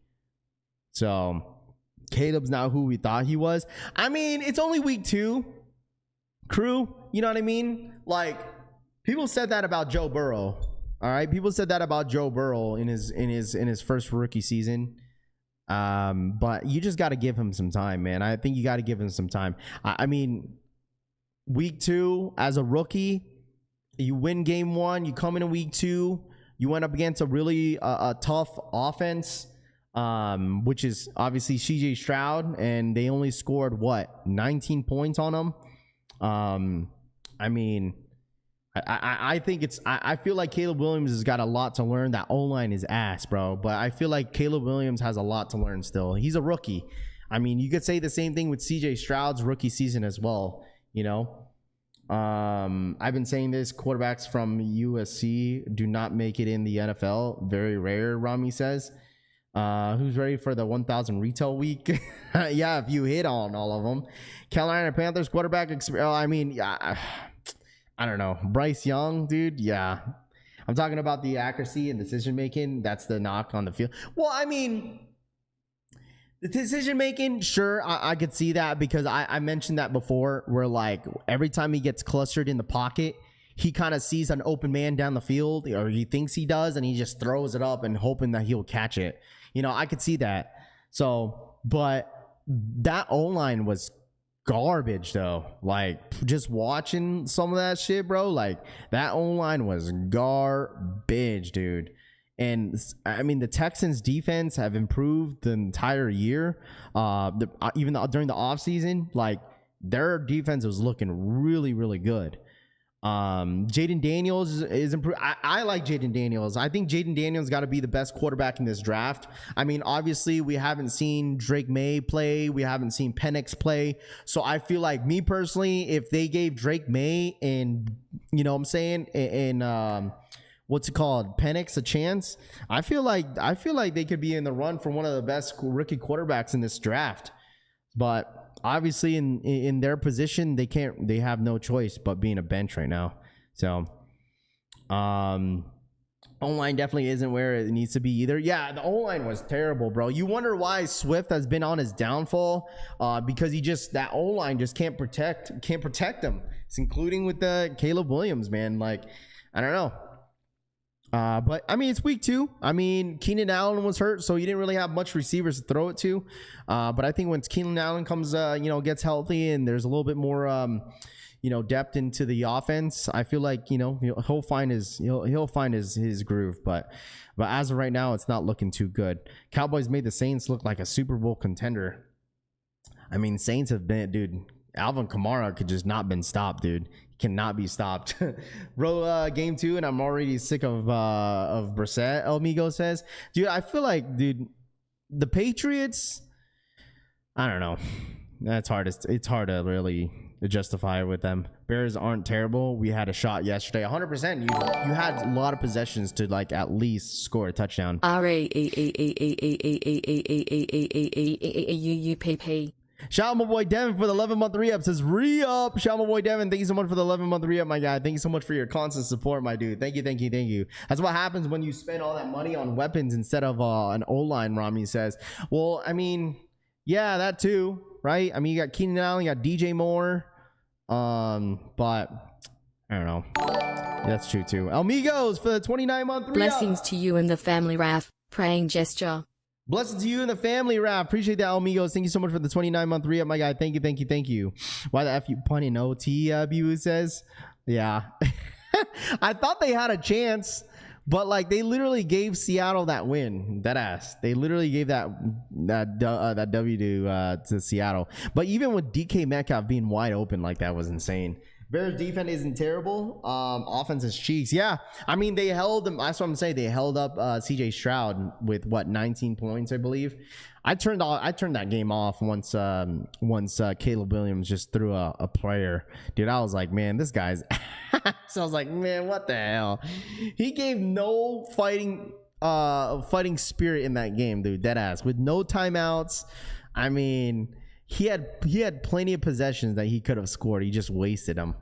So Caleb's not who we thought he was. I mean, it's only week 2. Crew, you know what I mean? Like, people said that about Joe Burrow. All right, people said that about Joe Burrow in his first rookie season. But you just got to give him some time, man. I think you got to give him some time. I mean, week 2 as a rookie, you win game 1, you come in week 2, you went up against a really a tough offense, which is obviously CJ Stroud, and they only scored 19 points on him. I mean, I think I feel like Caleb Williams has got a lot to learn. That O-line is ass, bro. But I feel like Caleb Williams has a lot to learn still. He's a rookie. I mean, you could say the same thing with CJ Stroud's rookie season as well, you know. I've been saying this, quarterbacks from USC do not make it in the NFL. Very rare, Rami says. Who's ready for the 1,000 retail week? Yeah, if you hit on all of them. Carolina Panthers quarterback. I don't know. Bryce Young, dude. Yeah. I'm talking about the accuracy and decision making. That's the knock on the field. Well, I mean, the decision making, sure, I could see that, because I mentioned that before, where like every time he gets clustered in the pocket, he kind of sees an open man down the field, or he thinks he does, and he just throws it up and hoping that he'll catch it. You know, I could see that. So, but that O-line was garbage though. Like, just watching some of that shit, bro, like that O-line was garbage, dude. And I mean, the Texans defense have improved the entire year. Even during the offseason, like their defense was looking really, really good. Jaden Daniels is improved. I like Jaden Daniels. I think Jaden Daniels got to be the best quarterback in this draft. I mean, obviously we haven't seen Drake May play. We haven't seen Penix play. So I feel like, me personally, if they gave Drake May and, you know what I'm saying, and what's it called, Penix a chance, I feel like they could be in the run for one of the best rookie quarterbacks in this draft. But obviously in their position, they have no choice but being a bench right now. So O-line definitely isn't where it needs to be either. Yeah, the O-line was terrible, bro. You wonder why Swift has been on his downfall, because that O-line just can't protect him. It's including with the Caleb Williams, man. Like, I don't know. But I mean, it's week 2. I mean, Keenan Allen was hurt, so you didn't really have much receivers to throw it to. But I think once Keenan Allen comes, gets healthy, and there's a little bit more, depth into the offense, I feel like, he'll find his groove. But as of right now, it's not looking too good. Cowboys made the Saints look like a Super Bowl contender. I mean, Saints have been, dude. Alvin Kamara could just not been stopped, dude. Cannot be stopped. Bro, game 2, and I'm already sick of Brissett, El Migo says. Dude, I feel like, dude, the Patriots, I don't know. It's hard to really justify with them. Bears aren't terrible. We had a shot yesterday. 100%. You had a lot of possessions to like at least score a touchdown. RAUUPP. Shout out my boy Devin for the 11-month re-up. Says re-up. Shout out my boy Devin. Thank you so much for the 11-month re-up, my guy. Thank you so much for your constant support, my dude. Thank you. That's what happens when you spend all that money on weapons instead of an O-line, Rami says. Well, I mean, yeah, that too, right? I mean, you got Keenan Allen, you got DJ Moore. But I don't know. That's true too. Amigos for the 29-month re-up. Blessings to you and the family, Raf. Praying gesture. Blessings to you and the family, Raph. Appreciate that, amigos. Thank you so much for the 29-month re-up, my guy. Thank you. Why the F you punning OT, Bu says? Yeah. I thought they had a chance, But like they literally gave Seattle that win, that ass. They literally gave that W to Seattle. But even with DK Metcalf being wide open like that was insane. Bears defense isn't terrible. Offense is cheeks. Yeah, I mean they held them. That's what I'm saying. They held up CJ Stroud with what 19 points, I believe. I turned that game off once Caleb Williams just threw a player. Dude, I was like, man, this guy's. So I was like, man, what the hell? He gave no fighting spirit in that game, dude. Dead ass with no timeouts. I mean. He had plenty of possessions that he could have scored. He just wasted them.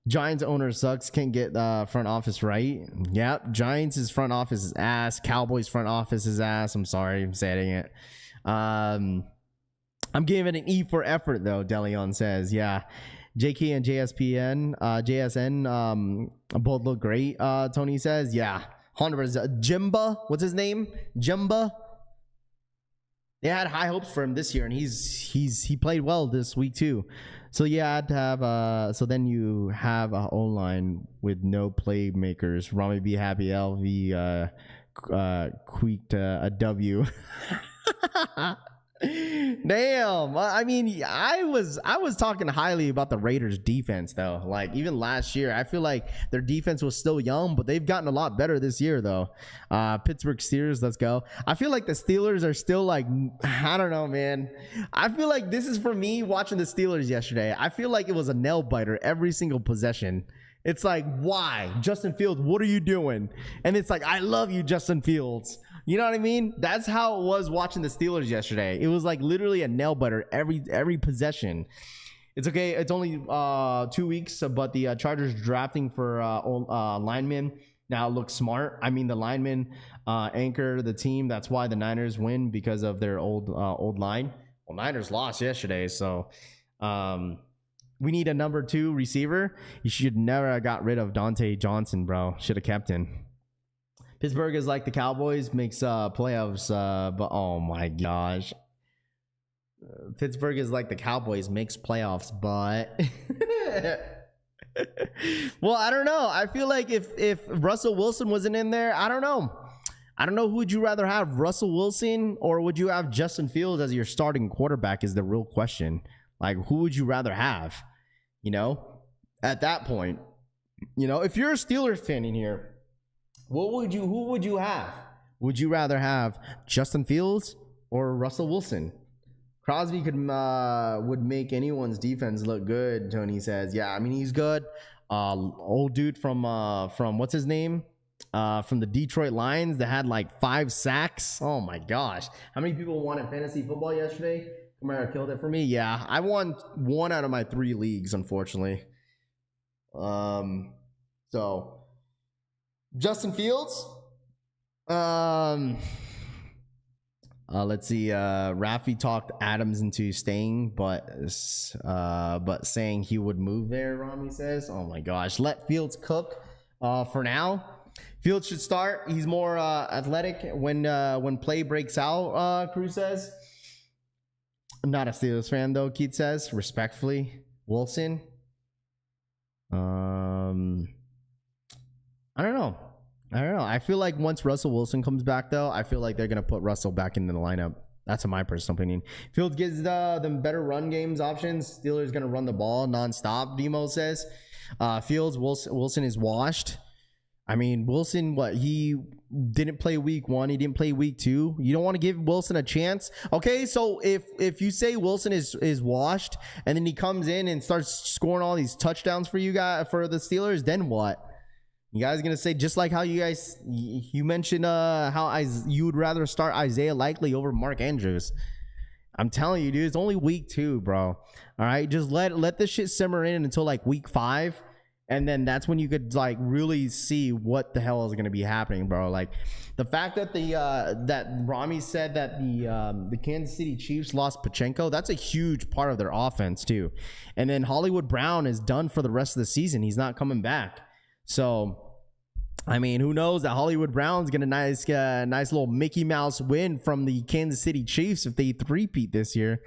Giants owner sucks. Can't get front office right. Yep. Giants' front office is ass. Cowboys front office is ass. I'm sorry. I'm saying it. I'm giving it an E for effort though. Deleon says, yeah. JK and JSN both look great. Tony says, yeah. 100%. Jimba. What's his name? Jimba. They had high hopes for him this year, and he played well this week too. So yeah, I'd have so then you have a O-line with no playmakers. Rami B Happy LV tweaked a W. Damn. I mean, I was talking highly about the Raiders defense though. Like even last year, I feel like their defense was still young, but they've gotten a lot better this year though. Pittsburgh Steelers, let's go. I feel like the Steelers are still like, I don't know, man. I feel like this is for me watching the Steelers yesterday. I feel like it was a nail biter every single possession. It's like, why? Justin Fields, what are you doing? And it's like, I love you, Justin Fields. You know what I mean? That's how it was watching the Steelers yesterday. It was like literally a nail biter every possession. It's okay. It's only 2 weeks, but the Chargers drafting for linemen now looks smart. I mean, the linemen anchor the team. That's why the Niners win, because of their old line. Well, Niners lost yesterday, so we need a number 2 receiver. You should never have got rid of Dante Johnson, bro. Should have kept him. Pittsburgh is like the Cowboys, makes playoffs, but oh my gosh. Pittsburgh is like the Cowboys, makes playoffs, but well, I don't know. I feel like if Russell Wilson wasn't in there, I don't know. Who would you rather have, Russell Wilson, or would you have Justin Fields as your starting quarterback is the real question. Like, who would you rather have? You know, at that point, you know, if you're a Steelers fan in here, who would you have? Would you rather have Justin Fields or Russell Wilson? Crosby would make anyone's defense look good, Tony says. Yeah, I mean, he's good. Old dude from what's his name? From the Detroit Lions that had like 5 sacks. Oh my gosh. How many people wanted fantasy football yesterday? Kamara killed it for me. Yeah, I won 1 out of my 3 leagues, unfortunately. So Justin Fields. Let's see. Rafi talked Adams into staying, but saying he would move there. Rami says, "Oh my gosh, let Fields cook for now. Fields should start. He's more athletic when play breaks out." Cruz says. I'm not a Steelers fan though. Keith says, respectfully. Wilson. I don't know. I feel like once Russell Wilson comes back, though, I feel like they're going to put Russell back into the lineup. That's my personal opinion. Fields gives them better run games options. Steelers going to run the ball nonstop, Demo says. Fields, Wilson is washed. I mean, Wilson, he didn't play week 1. He didn't play week 2. You don't want to give Wilson a chance. Okay, so if you say Wilson is washed and then he comes in and starts scoring all these touchdowns for you guys, for the Steelers, then what? You guys gonna say, just like how you mentioned how you would rather start Isaiah Likely over Mark Andrews. I'm telling you, dude, it's only week 2, bro. All right, just let this shit simmer in until like week 5, and then that's when you could like really see what the hell is gonna be happening, bro. Like the fact that that Rami said that the Kansas City Chiefs lost Pachenko, that's a huge part of their offense too. And then Hollywood Brown is done for the rest of the season. He's not coming back. So I mean, who knows? That Hollywood Browns get a nice little Mickey Mouse win from the Kansas City Chiefs if they three-peat this year.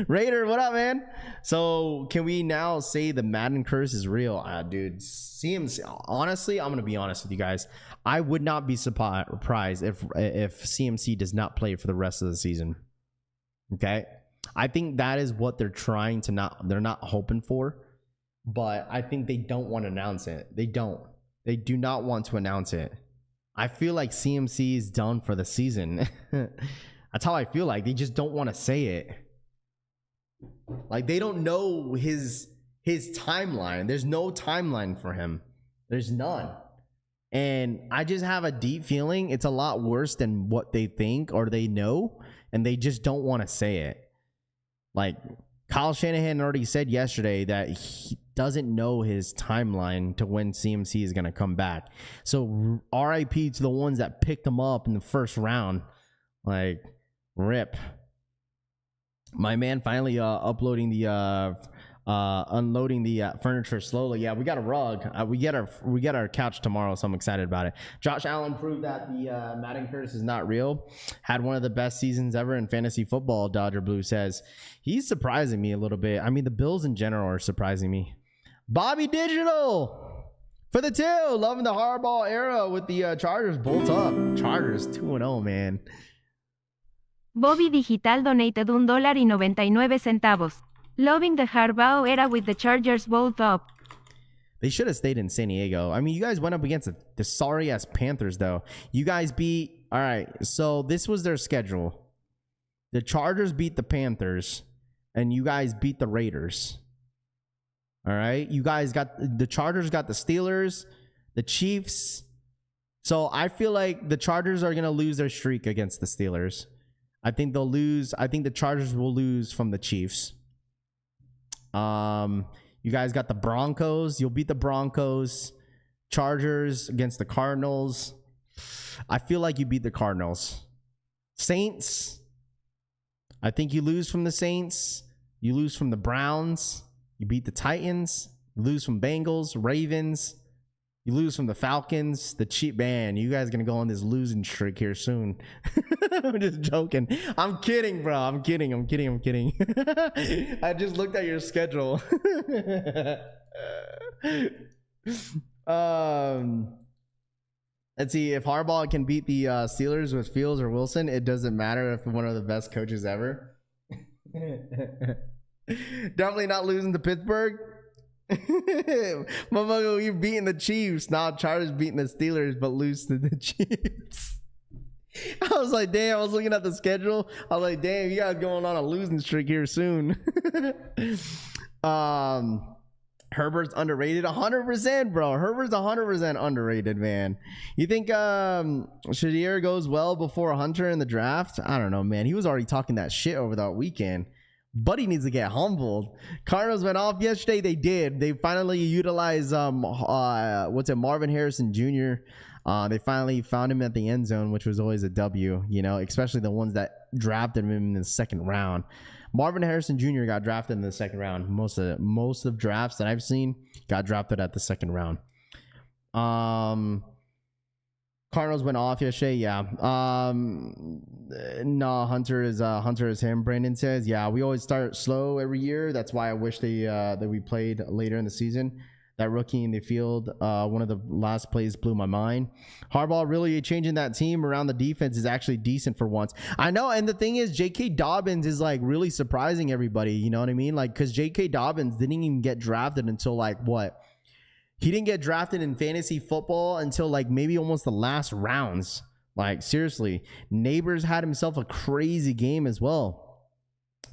Raider, what up, man? So can we now say the Madden curse is real? Dude, CMC, honestly, I'm going to be honest with you guys. I would not be surprised if CMC does not play for the rest of the season. Okay? I think that is what they're trying to they're not hoping for, but I think they don't want to announce it. They do not want to announce it. I feel like CMC is done for the season. That's how I feel like. They just don't want to say it. Like, they don't know his timeline. There's no timeline for him. There's none. And I just have a deep feeling it's a lot worse than what they think or they know, and they just don't want to say it. Like, Kyle Shanahan already said yesterday that he doesn't know his timeline to when CMC is going to come back. So RIP to the ones that picked him up in the first round. Like, rip. My man finally uploading the unloading the furniture slowly. Yeah, we got a rug. We get our couch tomorrow, so I'm excited about it. Josh Allen proved that the Madden curse is not real. Had one of the best seasons ever in fantasy football, Dodger Blue says. He's surprising me a little bit. I mean, the Bills in general are surprising me. Bobby Digital for the 2. Loving the hardball era with the Chargers bolt up. Chargers 2-0, man. Bobby Digital donated $1.99. Loving the hardball era with the Chargers bolt up. They should have stayed in San Diego. I mean, you guys went up against the sorry-ass Panthers, though. You guys beat... All right, so this was their schedule. The Chargers beat the Panthers, and you guys beat the Raiders. All right? You guys got... The Chargers got the Steelers, the Chiefs. So I feel like the Chargers are going to lose their streak against the Steelers. I think they'll lose... I think the Chargers will lose from the Chiefs. You guys got the Broncos. You'll beat the Broncos. Chargers against the Cardinals. I feel like you beat the Cardinals. Saints. I think you lose from the Saints. You lose from the Browns. You beat the Titans. You lose from Bengals, Ravens. You lose from the Falcons, the cheap man. You guys are going to go on this losing streak here soon. I'm just joking. I'm kidding, bro. I'm kidding. I just looked at your schedule. Let's see. If Harbaugh can beat the Steelers with Fields or Wilson, it doesn't matter if one of the best coaches ever. Definitely not losing to Pittsburgh. Motherfucker, you beating the Chiefs. Now Chargers beating the Steelers, but lose to the Chiefs. I was like, damn. I was looking at the schedule. I was like, damn, you guys going on a losing streak here soon. Herbert's underrated 100%, bro. Herbert's 100% underrated, man. You think Shadir goes well before Hunter in the draft? I don't know, man. He was already talking that shit over that weekend. Buddy needs to get humbled. Cardinals went off yesterday. They did. They finally utilized Marvin Harrison Jr. They finally found him at the end zone, which was always a W, you know, especially the ones that drafted him in the second round. Marvin Harrison Jr. got drafted in the second round. Most of drafts that I've seen got drafted at the second round. Cardinals went off yesterday. Yeah. No, Hunter is him. Brandon says, yeah, we always start slow every year. That's why I wish that we played later in the season. That rookie in the field, one of the last plays blew my mind. Harbaugh really changing that team around. The defense is actually decent for once. I know, and the thing is, J.K. Dobbins is like really surprising everybody. You know what I mean? Like, because J.K. Dobbins didn't even get drafted until like what? He didn't get drafted in fantasy football until like maybe almost the last rounds. Like, seriously, Neighbors had himself a crazy game as well.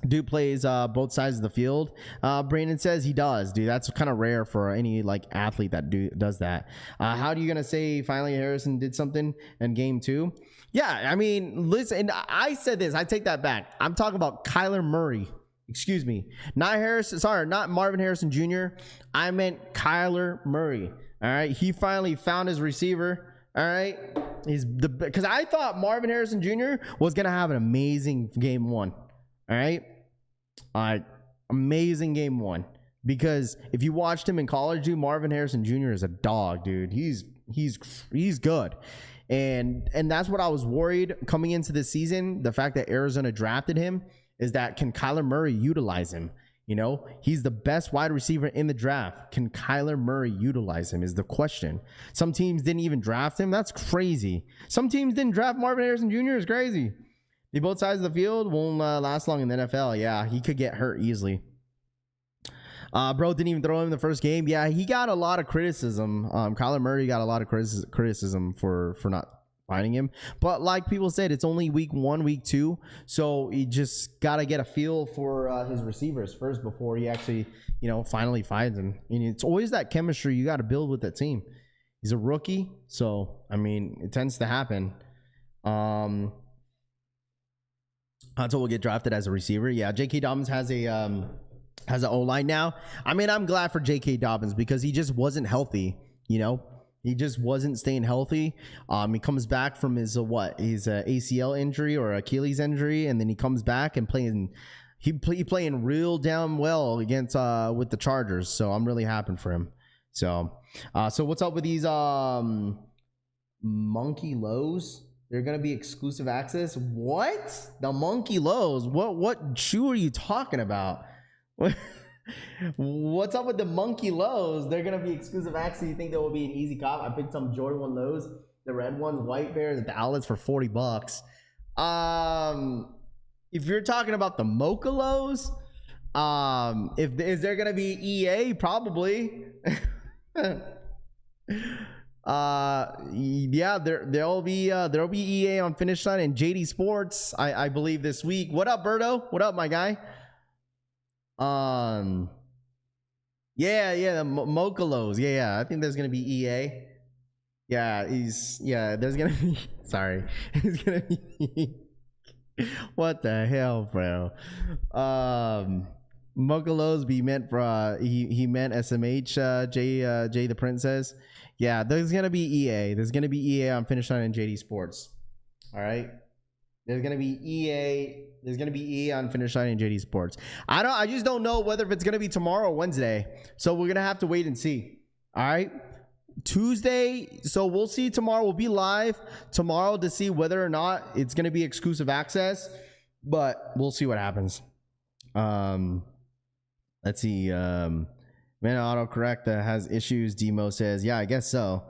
Dude plays both sides of the field. Brandon says he does, dude. That's kind of rare for any like athlete that does that. How are you gonna say finally Harrison did something in game 2? Yeah, I mean, listen, I said this. I take that back. I'm talking about Kyler Murray. Excuse me, not Harrison. Sorry, not Marvin Harrison Jr. I meant Kyler Murray. All right, he finally found his receiver. All right, because I thought Marvin Harrison Jr. was gonna have an amazing game 1. All right, amazing game 1. Because if you watched him in college, dude, Marvin Harrison Jr. is a dog, dude. He's he's good. And that's what I was worried coming into this season. The fact that Arizona drafted him is that, can Kyler Murray utilize him? You know, he's the best wide receiver in the draft. Can Kyler Murray utilize him is the question. Some teams didn't even draft him. That's crazy. Some teams didn't draft Marvin Harrison Jr. is crazy. The both sides of the field won't last long in the NFL. Yeah, he could get hurt easily. Bro didn't even throw him in the first game. Yeah, he got a lot of criticism. Kyler Murray got a lot of criticism for not finding him. But like people said, it's only week 1, week 2. So you just got to get a feel for his receivers first before he actually, finally finds him. And it's always that chemistry you got to build with that team. He's a rookie. So, I mean, it tends to happen. Until we'll get drafted as a receiver. Yeah, J.K. Dobbins has an O-line now. I mean, I'm glad for J.K. Dobbins because he just wasn't healthy, He just wasn't staying healthy. He comes back from his ACL injury or Achilles injury, and then he comes back and playing real damn well against with the Chargers. So I'm really happy for him. So what's up with these monkey lows? They're gonna be exclusive access. What? The monkey lows? What shoe are you talking about? What's up with the monkey lows? They're gonna be exclusive access. You think that will be an easy cop? I picked some Jordan 1 lows, the red ones, white bears at the outlets for $40. If you're talking about the Mocha lows, is there gonna be EA? Probably. Yeah, there'll be EA on Finish Line and JD Sports, I believe, this week. What up, Berto? What up, my guy? Yeah, the Mochalos. Yeah, I think there's gonna be EA. Yeah, there's gonna be sorry. He's gonna be what the hell, bro? Mochalos be meant for he meant SMH, Jay the Princess. Yeah, there's gonna be EA. There's gonna be EA on Finish Line and JD Sports. All right. There's gonna be EA. There's gonna be EA on Finish Line and JD Sports. I just don't know whether if it's gonna be tomorrow or Wednesday. So we're gonna have to wait and see. All right. Tuesday. So we'll see tomorrow. We'll be live tomorrow to see whether or not it's gonna be exclusive access. But we'll see what happens. Let's see. Man, autocorrect has issues. Demo says, yeah, I guess so.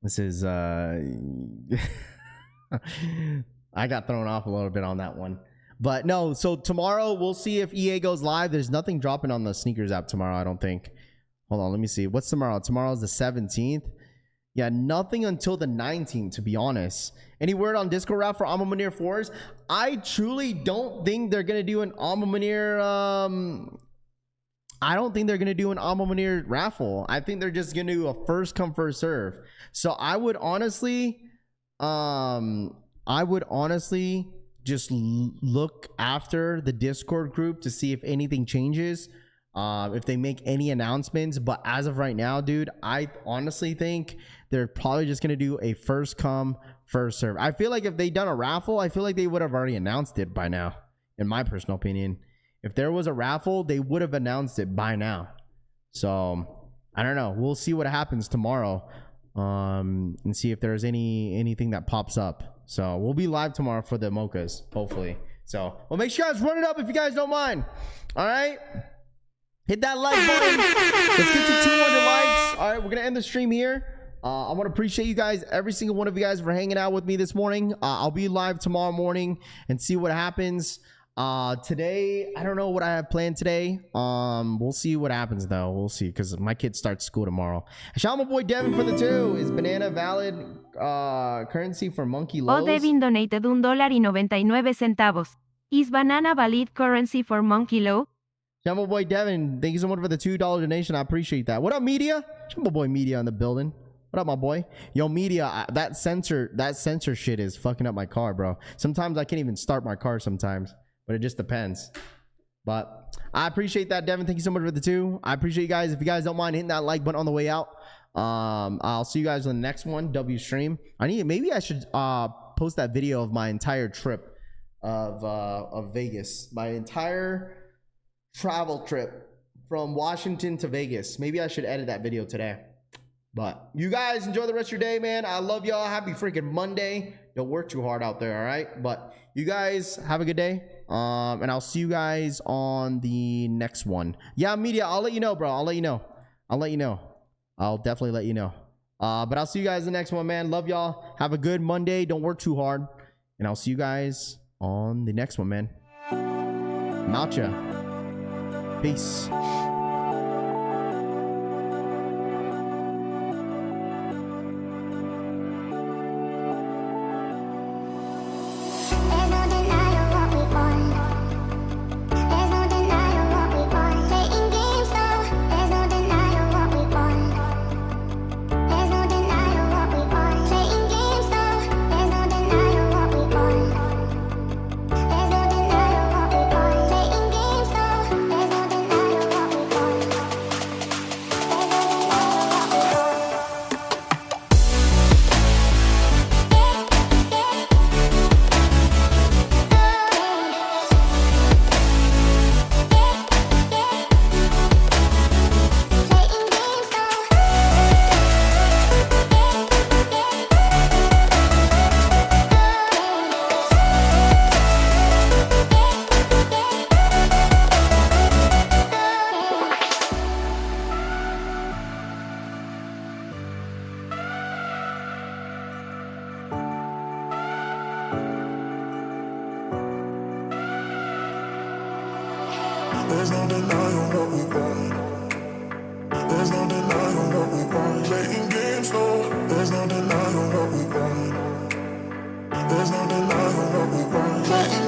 This is I got thrown off a little bit on that one. But no, so tomorrow we'll see if EA goes live. There's nothing dropping on the sneakers app tomorrow, I don't think. Hold on, let me see. What's tomorrow? Tomorrow's the 17th. Yeah, nothing until the 19th, to be honest. Any word on Discord route for Ma Maniére 4s? I truly don't think they're going to do an Ma Maniére I don't think they're going to do an Ma Maniére raffle. I think they're just going to do a first come first serve. So I would honestly just look after the Discord group to see if anything changes, if they make any announcements. But as of right now, dude, I honestly think they're probably just going to do a first come first serve. I feel like if they done a raffle, I feel like they would have already announced it by now, in my personal opinion. If there was a raffle, they would have announced it by now. So I don't know. We'll see what happens tomorrow, and see if there's anything that pops up. So we'll be live tomorrow for the Mochas, hopefully. So well, make sure you guys run it up if you guys don't mind. All right, hit that like button. Let's get to 200 likes. All right, we're gonna end the stream here. I want to appreciate you guys, every single one of you guys, for hanging out with me this morning. I'll be live tomorrow morning and see what happens. Today, I don't know what I have planned today. We'll see what happens though. We'll see, because my kids start school tomorrow. Shout out my boy Devin for the 2. Is banana valid currency for monkey lows? Oh, Devin donated $1.99. Is banana valid currency for monkey low? Shout out my boy Devin. Thank you so much for the $2 donation. I appreciate that. What up, Media? Shout out my boy Media in the building. What up, my boy? Yo, Media, that sensor shit is fucking up my car, bro. Sometimes I can't even start my car sometimes. But it just depends. But I appreciate that, Devin. Thank you so much for the 2. I appreciate you guys. If you guys don't mind hitting that like button on the way out, I'll see you guys on the next one, W stream. Maybe I should post that video of my entire trip of Vegas. My entire travel trip from Washington to Vegas. Maybe I should edit that video today. But you guys enjoy the rest of your day, man. I love y'all. Happy freaking Monday. Don't work too hard out there, all right? But you guys have a good day. And I'll see you guys on the next one. Yeah, media, I'll let you know, bro. I'll let you know. I'll definitely let you know. But I'll see you guys in the next one, man. Love y'all. Have a good Monday. Don't work too hard. And I'll see you guys on the next one, man. Mocha. Peace. There's no denying what we want. There's no denying what we want. Playing games, no. There's no denying what we want. There's no denying what we want. Playing